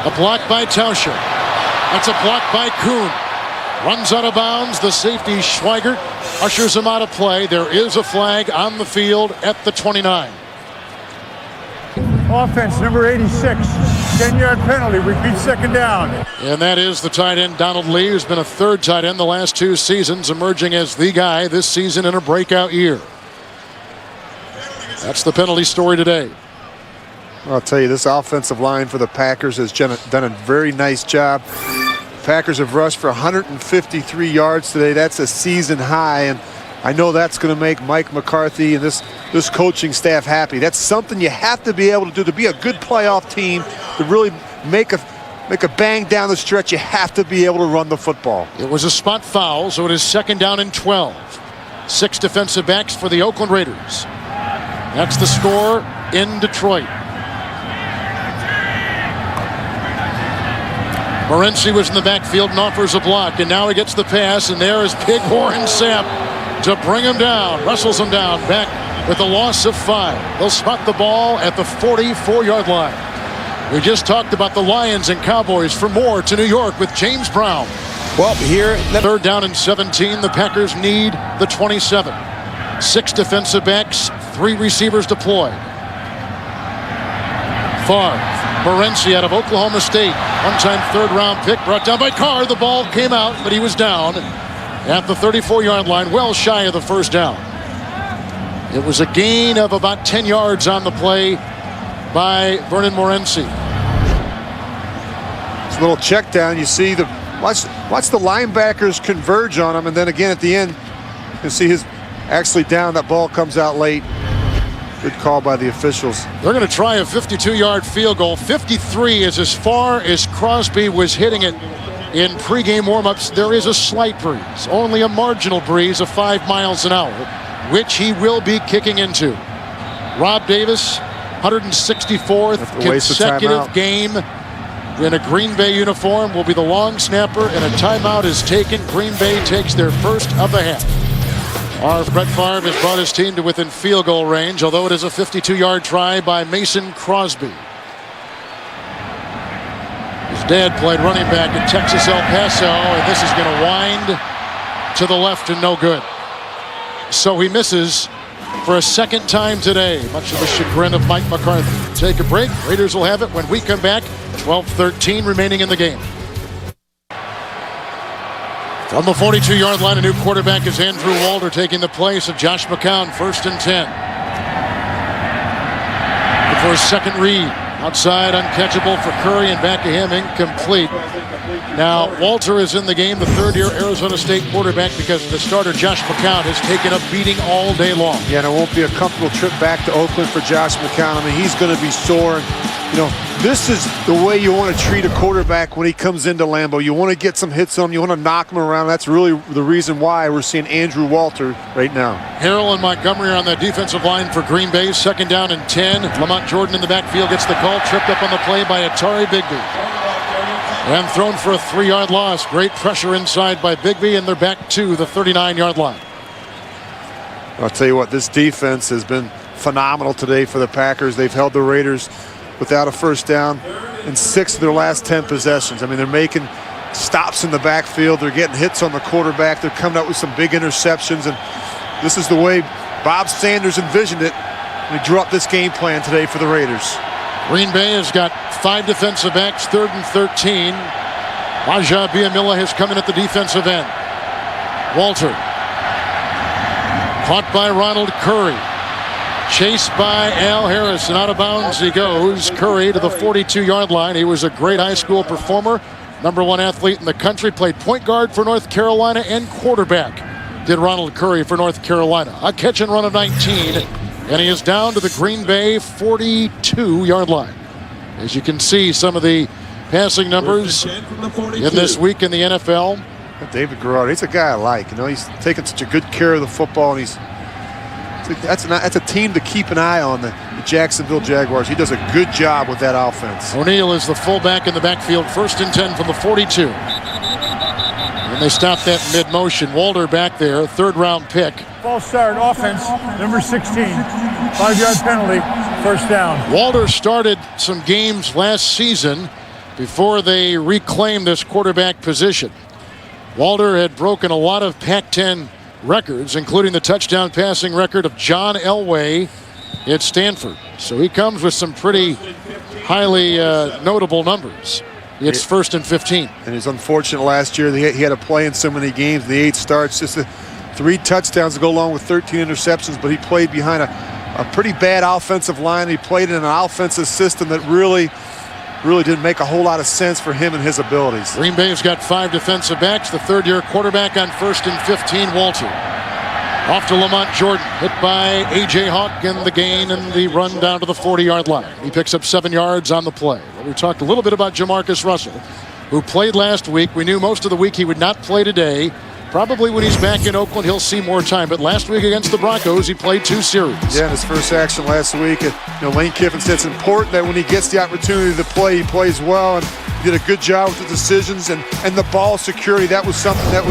a block by Tauscher. That's a block by Kuhn. Runs out of bounds. The safety, Schweigert, ushers him out of play. There is a flag on the field at the 29. Offense, number 86, 10-yard penalty, repeat 2nd down. And that is the tight end, Donald Lee, who's been a 3rd tight end the last 2 seasons, emerging as the guy this season in a breakout year. That's the penalty story today. I'll tell you, this offensive line for the Packers has done a very nice job. Packers have rushed for 153 yards today. That's a season high, and I know that's going to make Mike McCarthy and this coaching staff happy. That's something you have to be able to do to be a good playoff team, to really make a bang down the stretch. You have to be able to run the football. It was a spot foul, so it is 2nd down and 12. 6 defensive backs for the Oakland Raiders. That's the score in Detroit. Morency was in the backfield and offers a block, and now he gets the pass, and there is Bighorn Sapp to bring him down, wrestles him down, back with a loss of 5. They'll spot the ball at the 44-yard line. We just talked about the Lions and Cowboys. For more, to New York with James Brown. Well, here, 3rd down and 17. The Packers need the 27. 6 defensive backs, 3 receivers deployed. Favre, Morency out of Oklahoma State. One-time 3rd-round pick brought down by Carr. The ball came out, but he was down at the 34-yard line, well shy of the 1st down. It was a gain of about 10 yards on the play by Vernon Morency. It's a little check down. You see watch the linebackers converge on him, and then again at the end, you see his actually down. That ball comes out late. Good call by the officials. They're going to try a 52-yard field goal. 53 is as far as Crosby was hitting it in pregame warmups. There is a slight breeze, only a marginal breeze of 5 miles an hour, which he will be kicking into. Rob Davis, 164th consecutive game in a Green Bay uniform, will be the long snapper, and a timeout is taken. Green Bay takes their first of the half. Brett Favre has brought his team to within field goal range, although it is a 52-yard try by Mason Crosby. His dad played running back at Texas El Paso, and this is going to wind to the left and no good. So he misses for a second time today, much to the chagrin of Mike McCarthy. Take a break. Raiders will have it when we come back. 12-13 remaining in the game. From the 42-yard line, a new quarterback is Andrew Walter, taking the place of Josh McCown. 1st and 10. For his second read. Outside, uncatchable for Curry, and back to him, incomplete. Now, Walter is in the game, the third-year Arizona State quarterback, because the starter, Josh McCown, has taken a beating all day long. Yeah, and it won't be a comfortable trip back to Oakland for Josh McCown. I mean, he's going to be sore. You know, this is the way you want to treat a quarterback when he comes into Lambeau. You want to get some hits on him. You want to knock him around. That's really the reason why we're seeing Andrew Walter right now. Harrell and Montgomery are on the defensive line for Green Bay. 2nd down and 10. Lamont Jordan in the backfield gets the call. Tripped up on the play by Atari Bigby. And thrown for a 3-yard loss. Great pressure inside by Bigby, and they're back to the 39-yard line. I'll tell you what, this defense has been phenomenal today for the Packers. They've held the Raiders without a first down in 6 of their last 10 possessions. I mean, they're making stops in the backfield. They're getting hits on the quarterback. They're coming up with some big interceptions, and this is the way Bob Sanders envisioned it when he drew up this game plan today for the Raiders. Green Bay has got 5 defensive backs, 3rd and 13. Raja Biamila has come in at the defensive end. Walter. Caught by Ronald Curry. Chased by Al Harris, and out of bounds he goes. Curry to the 42-yard line. He was a great high school performer. #1 athlete in the country. Played point guard for North Carolina and quarterback. Did Ronald Curry for North Carolina. A catch and run of 19. And he is down to the Green Bay 42-yard line. As you can see, some of the passing numbers in this week in the NFL. David Garrard, he's a guy I like. You know, he's taking such a good care of the football, and that's a team to keep an eye on, the Jacksonville Jaguars. He does a good job with that offense. O'Neal is the fullback in the backfield. 1st and 10 from the 42. And they stop that mid-motion. Walter back there, 3rd-round pick. False start, offense, number 16. 5-yard penalty, 1st down. Walter started some games last season before they reclaimed this quarterback position. Walter had broken a lot of Pac-10 records, including the touchdown passing record of John Elway at Stanford. So he comes with some pretty highly notable numbers. It's 1st and 15. And it was unfortunate last year. He had to play in so many games. The 8 starts, just 3 touchdowns to go along with 13 interceptions, but he played behind a pretty bad offensive line. He played in an offensive system that really didn't make a whole lot of sense for him and his abilities. Green Bay's got 5 defensive backs. The 3rd-year quarterback on 1st and 15, Walter. Off to Lamont Jordan, hit by A.J. Hawk in the gain and the run down to the 40-yard line. He picks up 7 yards on the play. Well, we talked a little bit about Jamarcus Russell, who played last week. We knew most of the week he would not play today. Probably when he's back in Oakland, he'll see more time. But last week against the Broncos, he played 2 series. Yeah, in his first action last week. Lane Kiffin said it's important that when he gets the opportunity to play, he plays well. And he did a good job with the decisions and the ball security. That was something that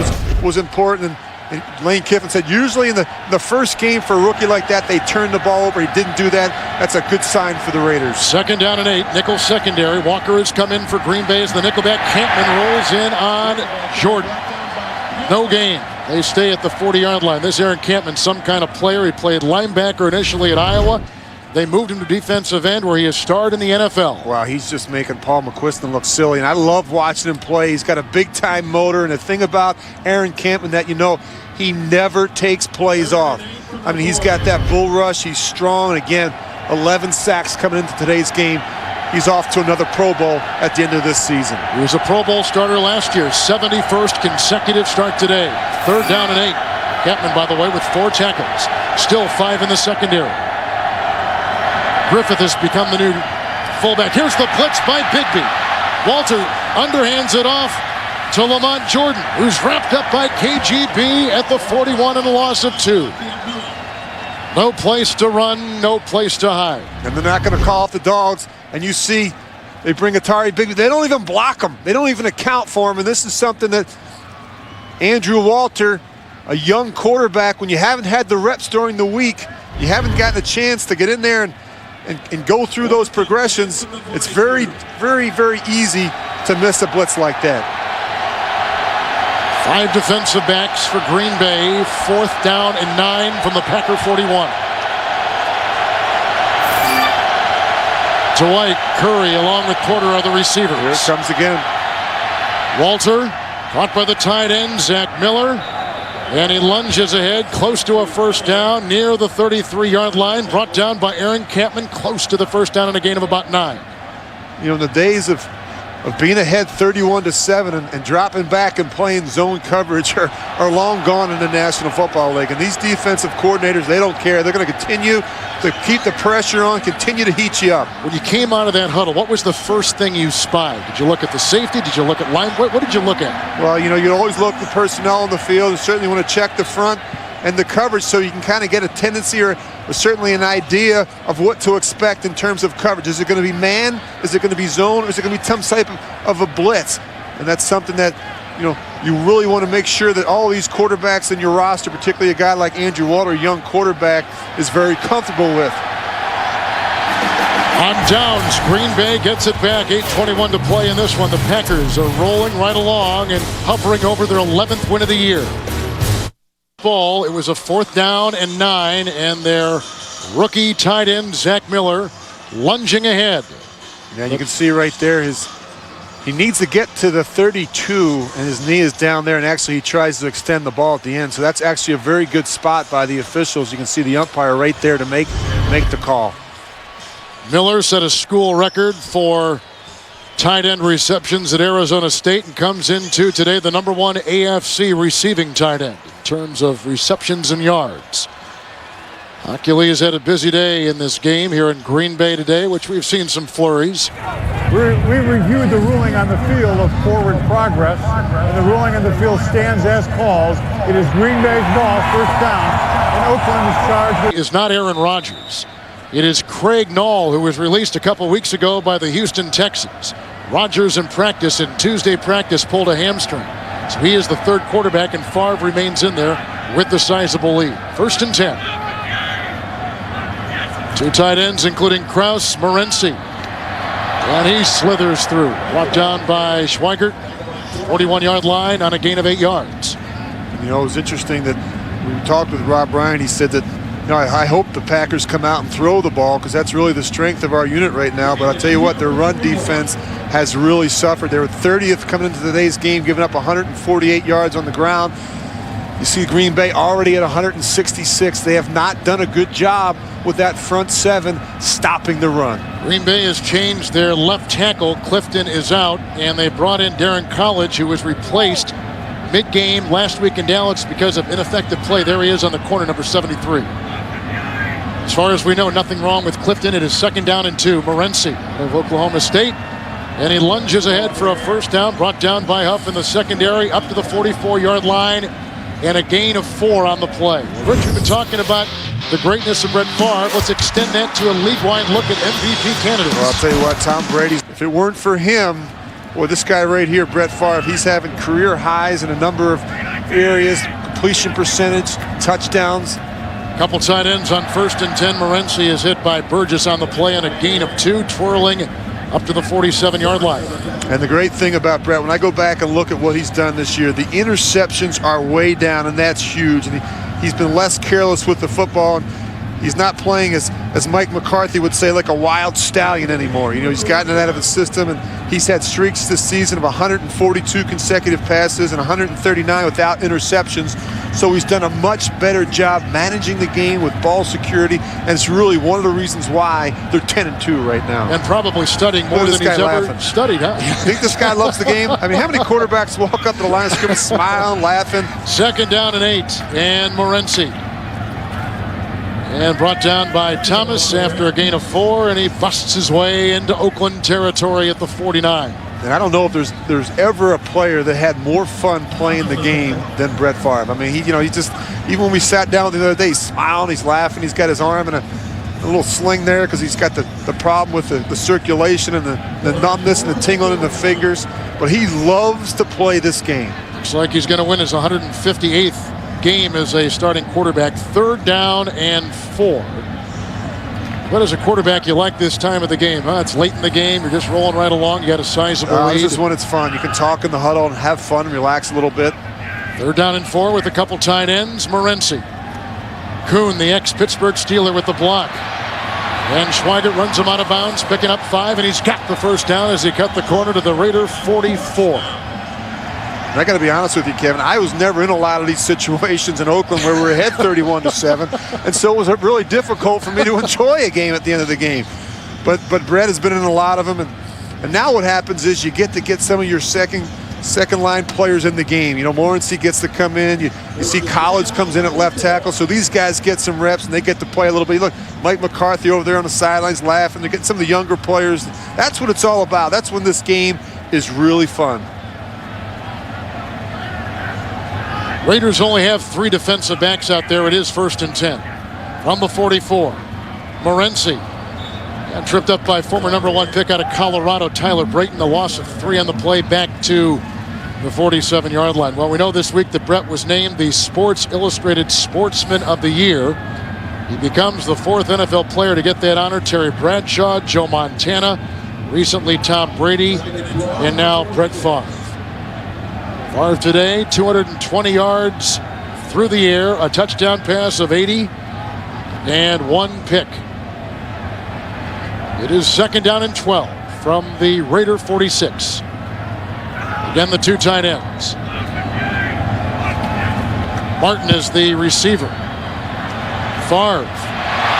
was important. And Lane Kiffin said usually in the first game for a rookie like that, they turn the ball over. He didn't do that. That's a good sign for the Raiders. 2nd down and 8. Nickel secondary. Walker has come in for Green Bay as the nickelback. Campman rolls in on Jordan. No gain. They stay at the 40-yard line. This Aaron Campman, some kind of player. He played linebacker initially at Iowa. They moved him to defensive end where he has starred in the NFL. Wow, he's just making Paul McQuiston look silly, and I love watching him play. He's got a big-time motor, and the thing about Aaron Campman that he never takes plays off. I mean, he's got that bull rush. He's strong, and again, 11 sacks coming into today's game. He's off to another Pro Bowl at the end of this season. He was a Pro Bowl starter last year. 71st consecutive start today. 3rd down and 8. Campman, by the way, with 4 tackles. Still 5 in the secondary. Griffith has become the new fullback. Here's the blitz by Bigby. Walter underhands it off to Lamont Jordan, who's wrapped up by KGB at the 41 and a loss of 2. No place to run, no place to hide. And they're not going to call off the dogs. And you see they bring Atari Bigby. They don't even block him. They don't even account for him. And this is something that Andrew Walter a young quarterback, when you haven't had the reps during the week, you haven't gotten a chance to get in there and go through those progressions, it's very, very, very easy to miss a blitz like that. 5 defensive backs for Green Bay. 4th down and 9 from the Packer 41. To White, Curry along with Porter are the receivers. Here it comes again. Walter caught by the tight end, Zach Miller. And he lunges ahead, close to a first down, near the 33-yard line. Brought down by Aaron Campman, close to the first down and a gain of about 9. You know, in the days of being ahead 31-7 and dropping back and playing zone coverage are long gone in the National Football League. And these defensive coordinators, they don't care. They're going to continue to keep the pressure on, continue to heat you up. When you came out of that huddle, what was the first thing you spied? Did you look at the safety? Did you look at line? What did you look at? Well, you know, you always look at the personnel on the field and certainly want to check the front and the coverage so you can kind of get a tendency or certainly an idea of what to expect in terms of coverage. Is it going to be man? Is it going to be zone? Or is it going to be some type of a blitz? And that's something that, you know, you really want to make sure that all these quarterbacks in your roster, particularly a guy like Andrew Walter, a young quarterback, is very comfortable with. On downs, Green Bay gets it back. 8:21 to play in this one. The Packers are rolling right along and hovering over their 11th win of the year. Ball. It was a 4th down and 9, and their rookie tight end Zach Miller lunging ahead. Yeah, you can see right there he needs to get to the 32, and his knee is down there, and actually he tries to extend the ball at the end. So that's actually a very good spot by the officials. You can see the umpire right there to make the call. Miller set a school record for tight end receptions at Arizona State and comes into today the #1 AFC receiving tight end in terms of receptions and yards. Hockey has had a busy day in this game here in Green Bay today, which we've seen some flurries. We reviewed the ruling on the field of forward progress, and the ruling on the field stands as called. It is Green Bay's ball, first down, and Oakland is charged with... Is not Aaron Rodgers. It is Craig Nall, who was released a couple weeks ago by the Houston Texans. Rodgers in practice, in Tuesday practice, pulled a hamstring. So he is the 3rd quarterback, and Favre remains in there with the sizable lead. 1st and 10. 2 tight ends, including Kraus, Morency. And he slithers through. Brought down by Schweigert. 41-yard line on a gain of 8 yards. You know, it was interesting that we talked with Rob Ryan. He said that, you know, I hope the Packers come out and throw the ball because that's really the strength of our unit right now. But I'll tell you what, their run defense has really suffered. They were 30th coming into today's game, giving up 148 yards on the ground. You see Green Bay already at 166. They have not done a good job with that front 7 stopping the run. Green Bay has changed their left tackle. Clifton is out, and they brought in Darren College, who was replaced mid-game last week in Dallas because of ineffective play. There he is on the corner, number 73. As far as we know, nothing wrong with Clifton. It is 2nd down and 2. Morency of Oklahoma State. And he lunges ahead for a first down, brought down by Huff in the secondary, up to the 44-yard line, and a gain of 4 on the play. Rich, we've been talking about the greatness of Brett Favre. Let's extend that to a league-wide look at MVP candidates. Well, I'll tell you what, Tom Brady, if it weren't for him, well, this guy right here, Brett Favre, he's having career highs in a number of areas, completion percentage, touchdowns. Couple tight ends on 1st and 10. Morency is hit by Burgess on the play on a gain of 2, twirling up to the 47-yard line. And the great thing about Brett, when I go back and look at what he's done this year, the interceptions are way down, and that's huge. And he's been less careless with the football. And he's not playing, as Mike McCarthy would say, like a wild stallion anymore. You know, he's gotten it out of his system, and he's had streaks this season of 142 consecutive passes and 139 without interceptions. So he's done a much better job managing the game with ball security, and it's really one of the reasons why they're 10-2 right now. And probably studying more than he's ever studied, huh? You think this guy loves the game? I mean, how many quarterbacks walk up to the line of scrimmage smiling, laughing? 2nd down and 8, and Morency. And brought down by Thomas after a gain of 4, and he busts his way into Oakland territory at the 49. And I don't know if there's ever a player that had more fun playing the game than Brett Favre. I mean, he just, even when we sat down the other day, he's smiling, he's laughing, he's got his arm in a little sling there because he's got the problem with the circulation and the numbness and the tingling in the fingers. But he loves to play this game. Looks like he's going to win his 158th game as a starting quarterback. 3rd down and 4. What as a quarterback you like this time of the game? Huh? It's late in the game. You're just rolling right along. You got a sizable lead. This is when it's fun. You can talk in the huddle and have fun and relax a little bit. 3rd down and 4 with a couple tight ends. Morency. Kuhn, the ex-Pittsburgh Steeler, with the block. And Schweigert runs him out of bounds, picking up 5, and he's got the first down as he cut the corner to the Raider 44. And I got to be honest with you, Kevin, I was never in a lot of these situations in Oakland where we were ahead 31-7, and so it was really difficult for me to enjoy a game at the end of the game. But Brett has been in a lot of them, and now what happens is you get some of your second line players in the game. You know, Morency gets to come in. You see College comes in at left tackle, so these guys get some reps and they get to play a little bit. Look, Mike McCarthy over there on the sidelines laughing. They're getting some of the younger players. That's what it's all about. That's when this game is really fun. Raiders only have 3 defensive backs out there. It is 1st and 10 from the 44. Morency got tripped up by former #1 pick out of Colorado, Tyler Brayton. The loss of 3 on the play back to the 47-yard line. Well, we know this week that Brett was named the Sports Illustrated Sportsman of the Year. He becomes the 4th NFL player to get that honor. Terry Bradshaw, Joe Montana, recently Tom Brady, and now Brett Favre. Favre today, 220 yards through the air, a touchdown pass of 80, and 1 pick. It is 2nd down and 12 from the Raider 46. Again, the 2 tight ends. Martin is the receiver. Favre.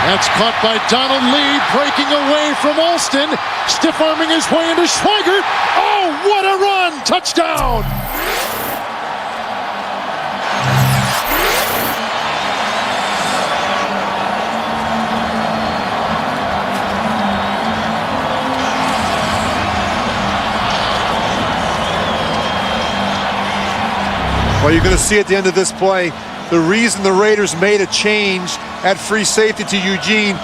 That's caught by Donald Lee, breaking away from Alston, stiff-arming his way into Schweigert. Oh, what a run! Touchdown! Well, you're going to see at the end of this play, the reason the Raiders made a change at free safety to Eugene.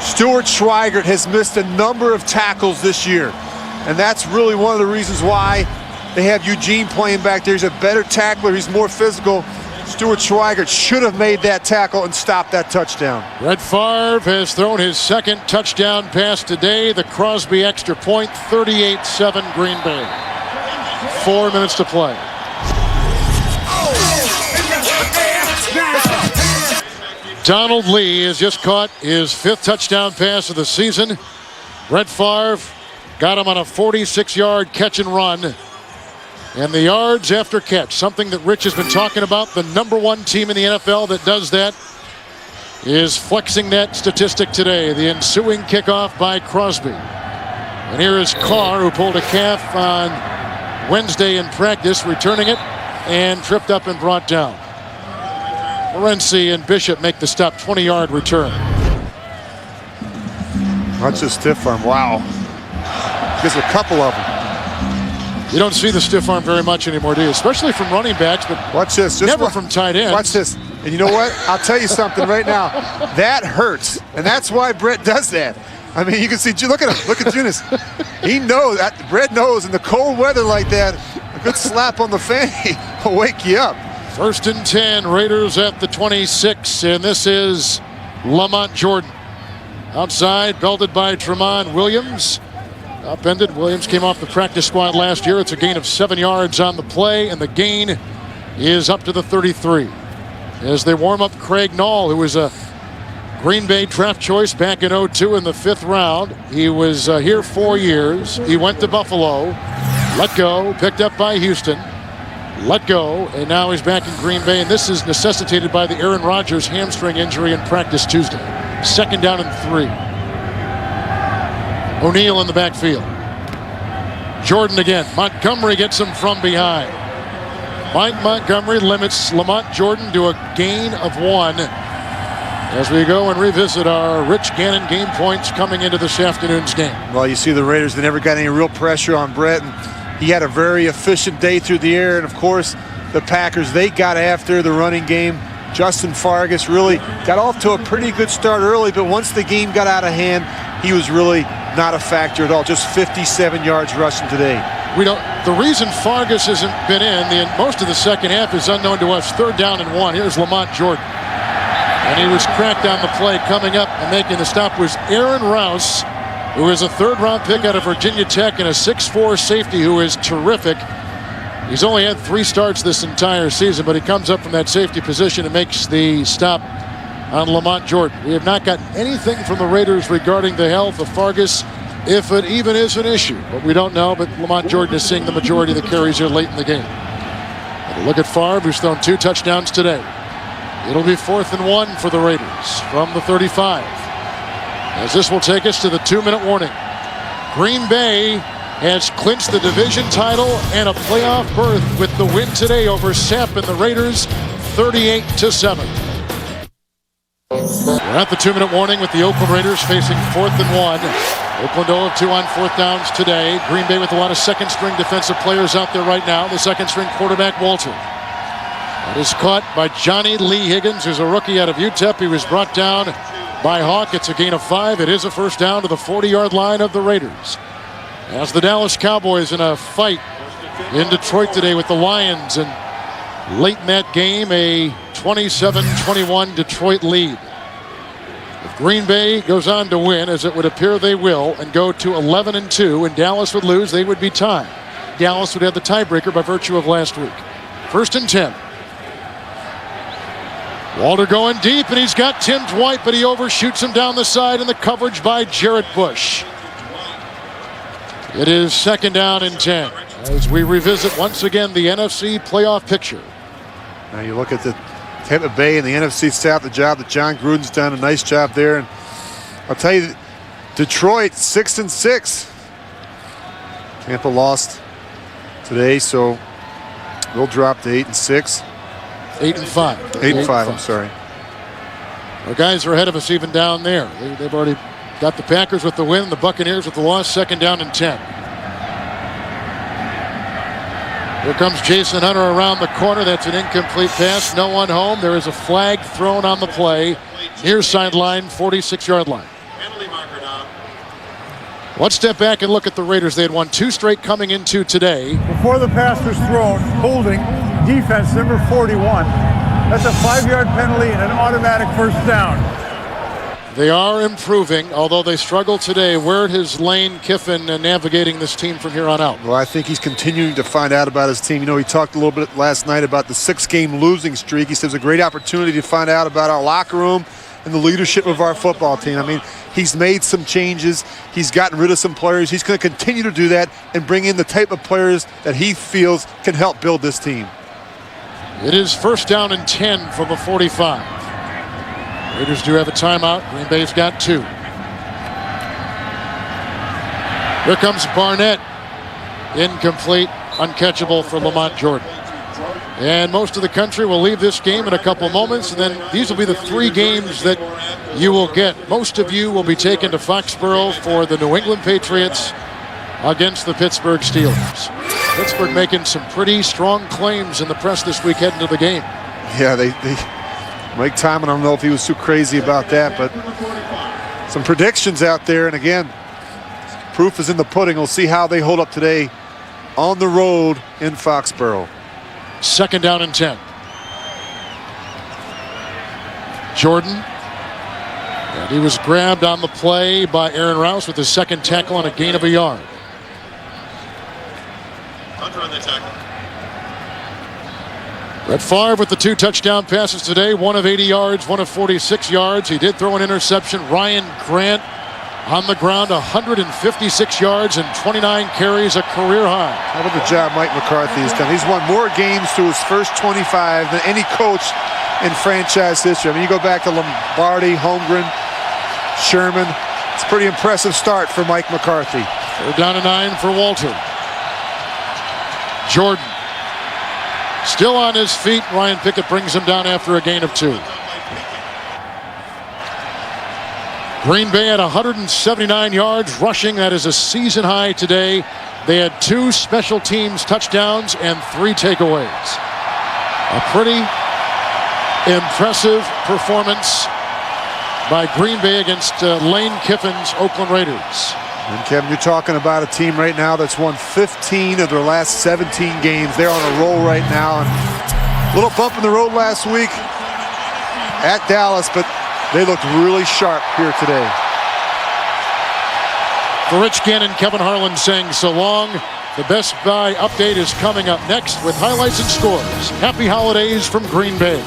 Stuart Schweigert has missed a number of tackles this year, and that's really one of the reasons why they have Eugene playing back there. He's a better tackler. He's more physical. Stuart Schweigert should have made that tackle and stopped that touchdown. Brett Favre has thrown his 2nd touchdown pass today. The Crosby extra point, 38-7 Green Bay. 4 minutes to play. Donald Lee has just caught his 5th touchdown pass of the season. Brett Favre got him on a 46-yard catch and run. And the yards after catch, something that Rich has been talking about. The #1 team in the NFL that does that is flexing that statistic today. The ensuing kickoff by Crosby. And here is Carr, who pulled a calf on Wednesday in practice, returning it and tripped up and brought down. Morency and Bishop make the stop, 20-yard return. Watch this stiff arm. Wow. There's a couple of them. You don't see the stiff arm very much anymore, do you? Especially from running backs, but watch this. Just never from tight ends. Watch this. And you know what? I'll tell you something right now. That hurts. And that's why Brett does that. I mean, you can see, look at him. Look at Junis. He knows that. Brett knows in the cold weather like that, a good slap on the fanny will wake you up. 1st and 10, Raiders at the 26, and this is Lamont Jordan. Outside, belted by Tremont Williams. Upended. Williams came off the practice squad last year. It's a gain of 7 yards on the play, and the gain is up to the 33. As they warm up Craig Nall, who was a Green Bay draft choice back in 2002 in the 5th round. He was here 4 years. He went to Buffalo, let go, picked up by Houston, let go, and now he's back in Green Bay. And this is necessitated by the Aaron Rodgers hamstring injury in practice Tuesday. 2nd down and 3. O'Neal in the backfield. Jordan again. Montgomery gets him from behind. Mike Montgomery limits Lamont Jordan to a gain of 1. As we go and revisit our Rich Gannon game points coming into this afternoon's game. Well, you see the Raiders, they never got any real pressure on Brett. And he had a very efficient day through the air. And, of course, the Packers, they got after the running game. Justin Fargas really got off to a pretty good start early, but once the game got out of hand, he was really not a factor at all. Just 57 yards rushing today. We don't. The reason Fargas hasn't been in most of the second half is unknown to us. 3rd down and 1. Here's Lamont Jordan. And he was cracked on the play. Coming up and making the stop was Aaron Rouse, who is a 3rd-round pick out of Virginia Tech and a 6'4" safety who is terrific. He's only had 3 starts this entire season, but he comes up from that safety position and makes the stop on Lamont Jordan. We have not gotten anything from the Raiders regarding the health of Fargas, if it even is an issue. But we don't know, but Lamont Jordan is seeing the majority of the carries here late in the game. But look at Favre, who's thrown 2 touchdowns today. It'll be 4th and 1 for the Raiders from the 35. As this will take us to the 2-minute warning. Green Bay has clinched the division title and a playoff berth with the win today over Sap and the Raiders, 38-7. We're at the 2-minute warning with the Oakland Raiders facing 4th and 1. Oakland 0 of 2 on 4th downs today. Green Bay with a lot of second-string defensive players out there right now. The second-string quarterback, Walter. That is caught by Johnny Lee Higgins, who's a rookie out of UTEP. He was brought down by Hawk. It's a gain of 5. It is a first down to the 40-yard line of the Raiders. As the Dallas Cowboys in a fight in Detroit today with the Lions, and late in that game, a 27-21 Detroit lead. If Green Bay goes on to win, as it would appear they will, and go to 11-2, and Dallas would lose, they would be tied. Dallas would have the tiebreaker by virtue of last week. 1st and 10. Walter going deep, and he's got Tim Dwight, but he overshoots him down the side, and the coverage by Jarrett Bush. It is 2nd down and 10 as we revisit once again the NFC playoff picture. Now you look at the Tampa Bay and the NFC South, the job that John Gruden's done, a nice job there. And I'll tell you, Detroit 6 and 6. Tampa lost today, so they'll drop to 8 and 6. 8 and 5. 8 and 5. I'm sorry. Our guys are ahead of us even down there. They've already got the Packers with the win, the Buccaneers with the loss. 2nd down and 10. Here comes Jason Hunter around the corner. That's an incomplete pass. No one home. There is a flag thrown on the play. Near sideline, 46-yard line. Let's step back and look at the Raiders. They had won 2 straight coming into today. Before the pass was thrown, holding defense number 41. That's a 5-yard penalty and an automatic first down. They are improving, although they struggled today. Where has Lane Kiffin navigating this team from here on out? Well, I think he's continuing to find out about his team. You know, he talked a little bit last night about the 6-game losing streak. He says a great opportunity to find out about our locker room and the leadership of our football team. I mean, he's made some changes. He's gotten rid of some players. He's going to continue to do that and bring in the type of players that he feels can help build this team. It is 1st down and 10 from the 45. Raiders do have a timeout. Green Bay's got 2. Here comes Barnett. Incomplete, uncatchable for Lamont Jordan. And most of the country will leave this game in a couple moments, and then these will be the 3 games that you will get. Most of you will be taken to Foxborough for the New England Patriots against the Pittsburgh Steelers. Pittsburgh making some pretty strong claims in the press this week heading to the game. Yeah, Mike Tomlin, I don't know if he was too crazy about that, but some predictions out there. And again, proof is in the pudding. We'll see how they hold up today on the road in Foxborough. 2nd down and 10. Jordan. And he was grabbed on the play by Aaron Rouse with his 2nd tackle on a gain of a yard. Hunter on the tackle. Brett Favre with the 2 touchdown passes today, 1 of 80 yards, 1 of 46 yards. He did throw an interception. Ryan Grant on the ground, 156 yards and 29 carries, a career high. How about the job Mike McCarthy has done? He's won more games through his first 25 than any coach in franchise history. I mean, you go back to Lombardi, Holmgren, Sherman. It's a pretty impressive start for Mike McCarthy. 3rd down and 9 for Walter. Jordan. Still on his feet. Ryan Pickett brings him down after a gain of 2. Green Bay had 179 yards rushing. That is a season high today. They had 2 special teams touchdowns and 3 takeaways. A pretty impressive performance by Green Bay against Lane Kiffin's Oakland Raiders. And Kevin, you're talking about a team right now that's won 15 of their last 17 games. They're on a roll right now. And a little bump in the road last week at Dallas, but they looked really sharp here today. For Rich Gannon, Kevin Harlan saying so long. The Best Buy update is coming up next with highlights and scores. Happy holidays from Green Bay.